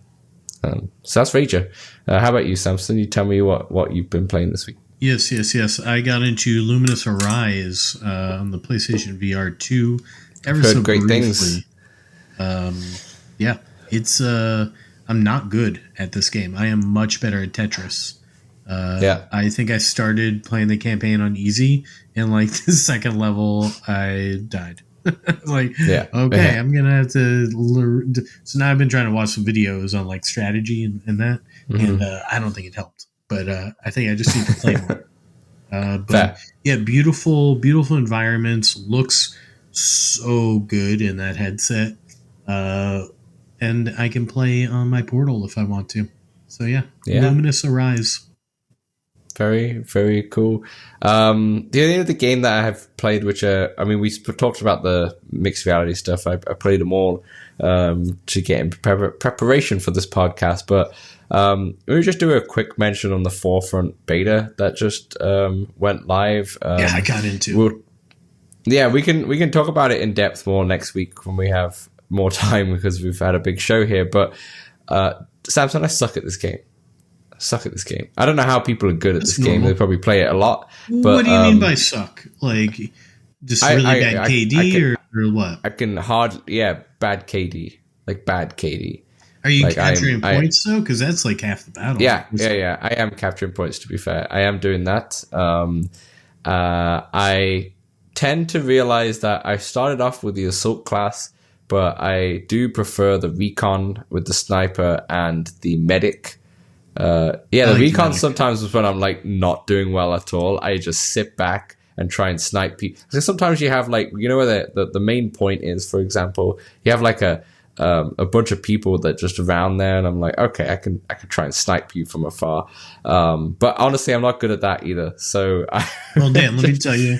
So that's Rager. How about you, Samson? You tell me what you've been playing this week. Yes. I got into Lumines Arise on the PlayStation VR 2. Heard great things. Yeah, it's I'm not good at this game. I am much better at Tetris. I think I started playing the campaign on easy, and like the second level, I died. I'm gonna have to learn. So now I've been trying to watch some videos on like strategy and that, and I don't think it helped. But I think I just need to play more. Yeah, beautiful environments. Looks so good in that headset. And I can play on my Portal if I want to. So yeah. Lumines Arise. Very, very cool. The only other game that I have played, which we talked about the mixed reality stuff. I played them all to get in preparation for this podcast. But we just do a quick mention on the Forefront beta that just went live. I got into. We can talk about it in depth more next week when we have more time because we've had a big show here. But Samson, I suck at this game. I don't know how people are good at this game. They probably play it a lot. But what do you mean by suck? Like just really bad KD or what? I can bad KD. Like bad KD. Are you capturing points though? Because that's like half the battle. Yeah. I am capturing points, to be fair. I am doing that. I tend to realize that I started off with the assault class, but I do prefer the recon with the sniper and the medic. The recon sometimes is when I'm like not doing well at all. I just sit back and try and snipe people. So sometimes you have like, you know where the main point is, for example, you have like a bunch of people that just around there, and I'm like, okay, I can try and snipe you from afar. But honestly, I'm not good at that either. So well, Dan, let me tell you,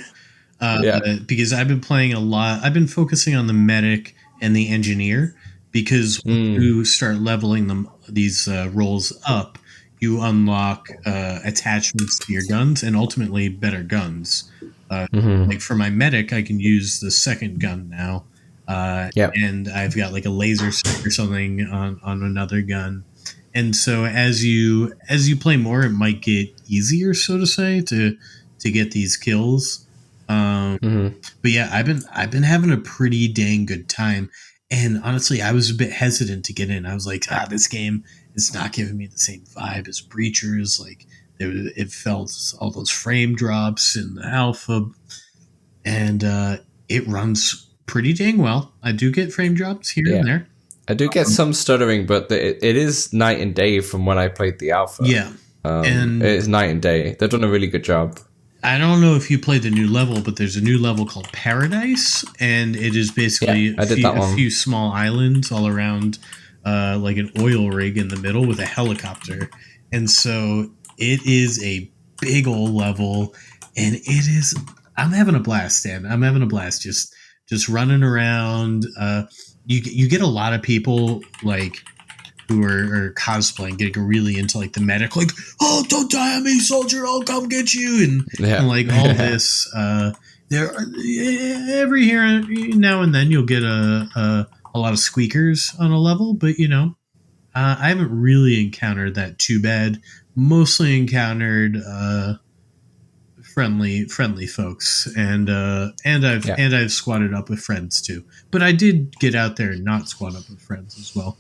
because I've been playing a lot. I've been focusing on the medic and the engineer, because when you start leveling these roles up, you unlock attachments to your guns and ultimately better guns. Like for my medic, I can use the second gun now. And I've got like a laser sight or something on another gun. And so as you play more, it might get easier, so to say, to get these kills. But yeah, I've been having a pretty dang good time. And honestly, I was a bit hesitant to get in. I was like, this game is not giving me the same vibe as Breachers. Like it felt all those frame drops in the alpha, and it runs pretty dang well. I do get frame drops here and there. I do get some stuttering, but it is night and day from when I played the alpha. Yeah. And it is night and day. They've done a really good job. I don't know if you played the new level, but there's a new level called Paradise, and it is basically a few small islands all around, like an oil rig in the middle with a helicopter. And so it is a big old level, and I'm having a blast, Dan. I'm having a blast just running around. You get a lot of people like who are cosplaying, getting really into like the medic, like, oh, don't die on me, soldier, I'll come get you, and like all this. There are, every here now and then you'll get a lot of squeakers on a level, but I haven't really encountered that too bad. Mostly encountered friendly folks, and I've squatted up with friends too. But I did get out there and not squat up with friends as well.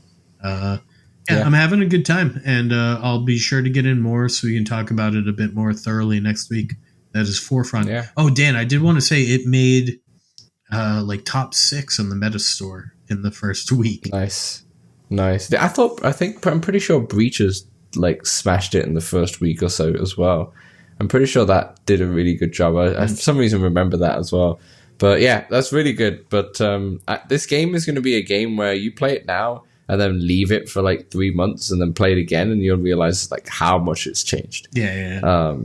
I'm having a good time, and I'll be sure to get in more so we can talk about it a bit more thoroughly next week. That is Forefront. Yeah. Oh, Dan, I did want to say it made like top 6 on the Meta Store in the first week. Nice. I'm pretty sure Breachers like smashed it in the first week or so as well. I'm pretty sure that did a really good job. I for some reason remember that as well. But yeah, that's really good. But this game is going to be a game where you play it now and then leave it for like 3 months and then play it again, and you'll realize like how much it's changed. Yeah.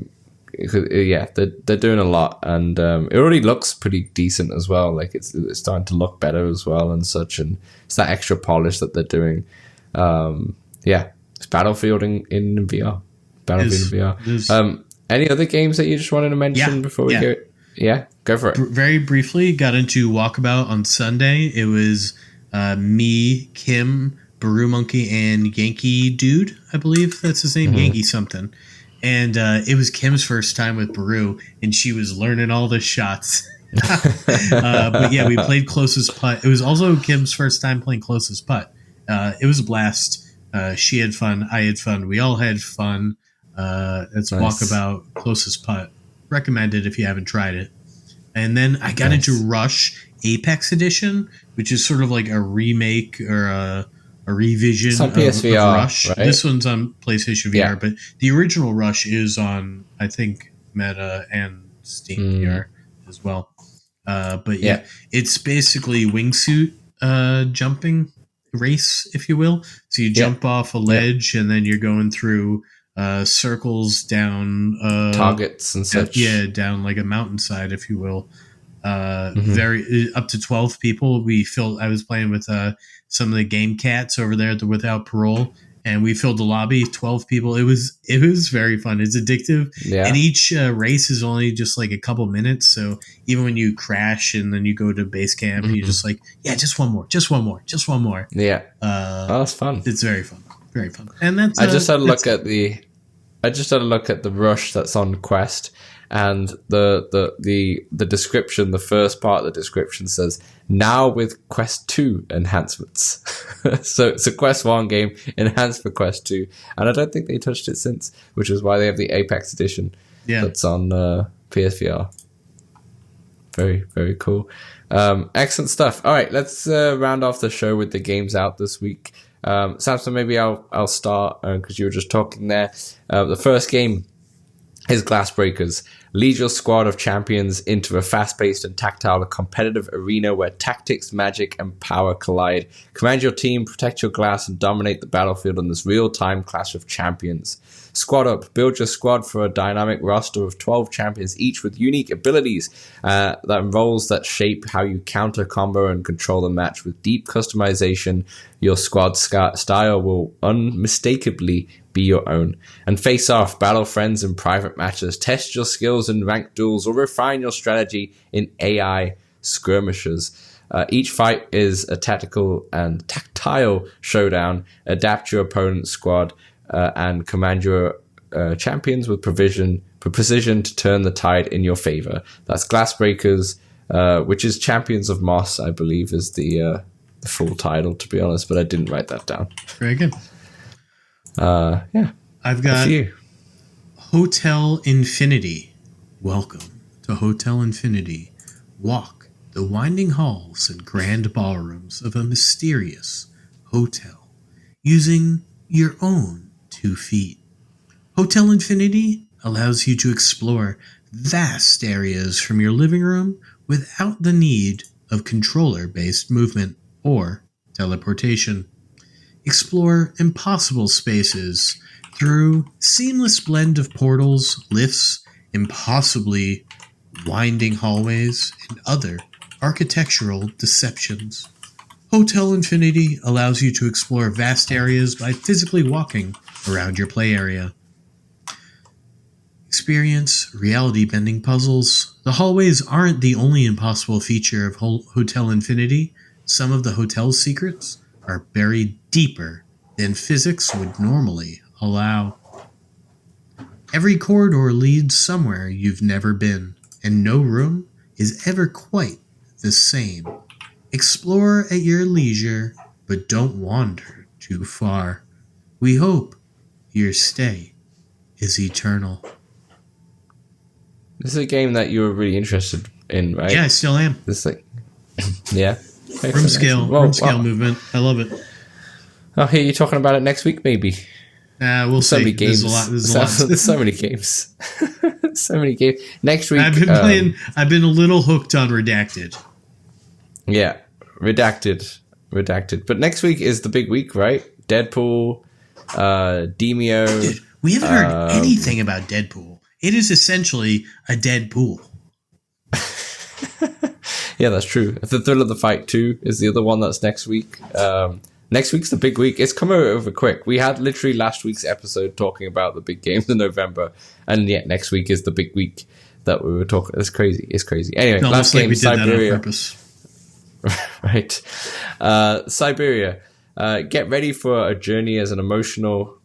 They're doing a lot, and it already looks pretty decent as well. Like it's starting to look better as well and such, and it's that extra polish that they're doing. Yeah, it's Battlefield in VR. Battlefield in VR. Any other games that you just wanted to mention before we go? Yeah, go for it. Very briefly, got into Walkabout on Sunday. It was me, Kim, Baru Monkey, and Yankee Dude, I believe that's his name, Yankee something. And it was Kim's first time with Baru, and she was learning all the shots. But yeah, we played Closest Putt. It was also Kim's first time playing Closest Putt. It was a blast. She had fun. I had fun. We all had fun. It's nice. Walkabout Closest Putt. Recommended if you haven't tried it. And then I got into Rush Apex Edition, which is sort of like a remake or a revision of Rush. Right? This one's on PlayStation VR, but the original Rush is on, I think, Meta and Steam VR as well. But yeah, it's basically wingsuit jumping race, if you will. So you jump off a ledge and then you're going through circles down targets and such. Yeah, down like a mountainside, if you will. Very up to 12 people. I was playing with some of the game cats over there at the Without Parole, and we filled the lobby. 12 people. It was very fun. It's addictive, and each race is only just like a couple minutes. So even when you crash and then you go to base camp, you're just like, just one more. Yeah, that's fun. It's very fun. Very fun. And that's I just had a look at the Rush that's on Quest, and the description, the first part of the description says, now with Quest 2 enhancements. So it's a Quest 1 game enhanced for Quest 2, and I don't think they touched it since, which is why they have the Apex edition that's on PSVR. Very, very cool. Excellent stuff. All right, let's round off the show with the games out this week. Samson, maybe I'll start because you were just talking there. The first game is Glassbreakers. Lead your squad of champions into a fast-paced and tactile competitive arena where tactics, magic, and power collide. Command your team, protect your glass, and dominate the battlefield in this real-time clash of champions. Squad up. Build your squad for a dynamic roster of 12 champions, each with unique abilities and roles that shape how you counter, combo, and control the match. With deep customization, your squad style will unmistakably be your own. And face off, battle friends in private matches, test your skills in ranked duels, or refine your strategy in AI skirmishes. Each fight is a tactical and tactile showdown. Adapt your opponent's squad and command your champions with precision to turn the tide in your favor. That's Glassbreakers, which is Champions of Moss, I believe, is the full title, to be honest, but I didn't write that down. Very good. I've got you. Hotel Infinity. Welcome to Hotel Infinity. Walk the winding halls and grand ballrooms of a mysterious hotel using your own 2 feet. Hotel Infinity allows you to explore vast areas from your living room without the need of controller-based movement or teleportation. Explore impossible spaces through seamless blend of portals, lifts, impossibly winding hallways, and other architectural deceptions. Hotel Infinity allows you to explore vast areas by physically walking around your play area. Experience reality-bending puzzles. The hallways aren't the only impossible feature of Hotel Infinity. Some of the hotel's secrets are buried deeper than physics would normally allow. Every corridor leads somewhere you've never been, and no room is ever quite the same. Explore at your leisure, but don't wander too far. We hope your stay is eternal. This is a game that you were really interested in, right? Yeah, I still am. This yeah. Room scale movement. I love it. I'll hear you talking about it next week, maybe. We'll see. So many games. There's a lot. So many games. So many games. Next week. I've been playing. I've been a little hooked on Redacted. Yeah, Redacted. But next week is the big week, right? Deadpool, Demio. Dude, we haven't heard anything about Deadpool. It is essentially a Deadpool. Yeah, that's true. The Thrill of the Fight 2 is the other one that's next week. Next week's the big week. It's come over quick. We had literally last week's episode talking about the big games in November, and yet next week is the big week that we were talking. It's crazy. It's crazy. Anyway, last game, we did Siberia. That on purpose. Right. Siberia. Get ready for a journey as an emotional...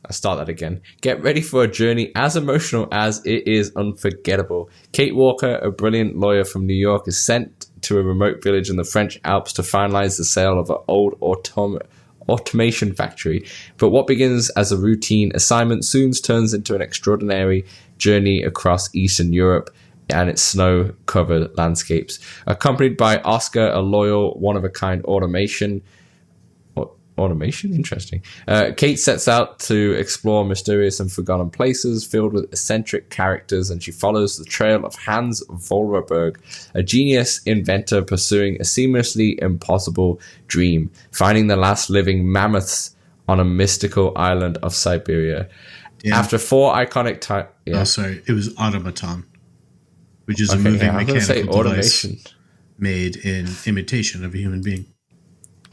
I'll start that again. Get ready for a journey as emotional as it is unforgettable. Kate Walker, a brilliant lawyer from New York, is sent to a remote village in the French Alps to finalize the sale of an old automation factory. But what begins as a routine assignment soon turns into an extraordinary journey across Eastern Europe and its snow-covered landscapes. Accompanied by Oscar, a loyal, one-of-a-kind automation, interesting. Kate sets out to explore mysterious and forgotten places filled with eccentric characters, and she follows the trail of Hans Vollberg, a genius inventor pursuing a seamlessly impossible dream, finding the last living mammoths on a mystical island of Siberia. Yeah. After 4 iconic Oh, sorry. It was automaton, which is a moving mechanical device made in imitation of a human being.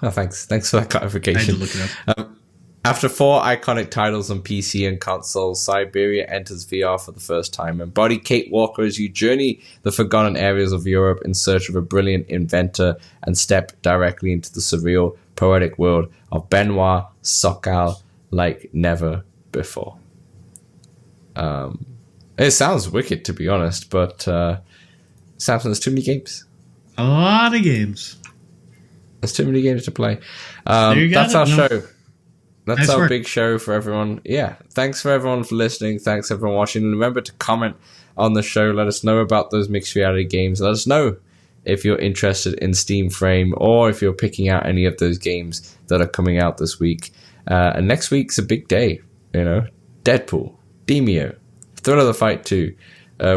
Oh, thanks. Thanks for that clarification. I had to look it up. After 4 iconic titles on PC and consoles, Siberia enters VR for the first time. Embody Kate Walker as you journey the forgotten areas of Europe in search of a brilliant inventor and step directly into the surreal, poetic world of Benoit Sokal like never before. It sounds wicked, to be honest, but Samson, there's too many games. A lot of games. There's too many games to play. That's our show. That's our big show for everyone. Yeah. Thanks for everyone for listening. Thanks for everyone watching. And remember to comment on the show. Let us know about those mixed reality games. Let us know if you're interested in Steam Frame or if you're picking out any of those games that are coming out this week. And next week's a big day. You know, Deadpool, Demio, Thrill of the Fight 2.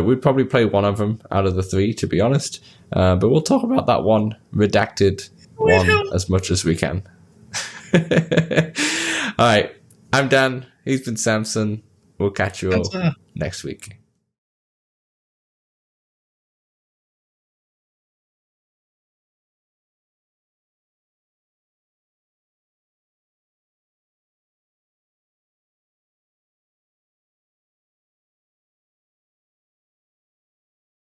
We'd probably play one of them out of the 3, to be honest. But we'll talk about that one redacted one as much as we can. All right. I'm Dan. He's been Samson. We'll catch you all next week.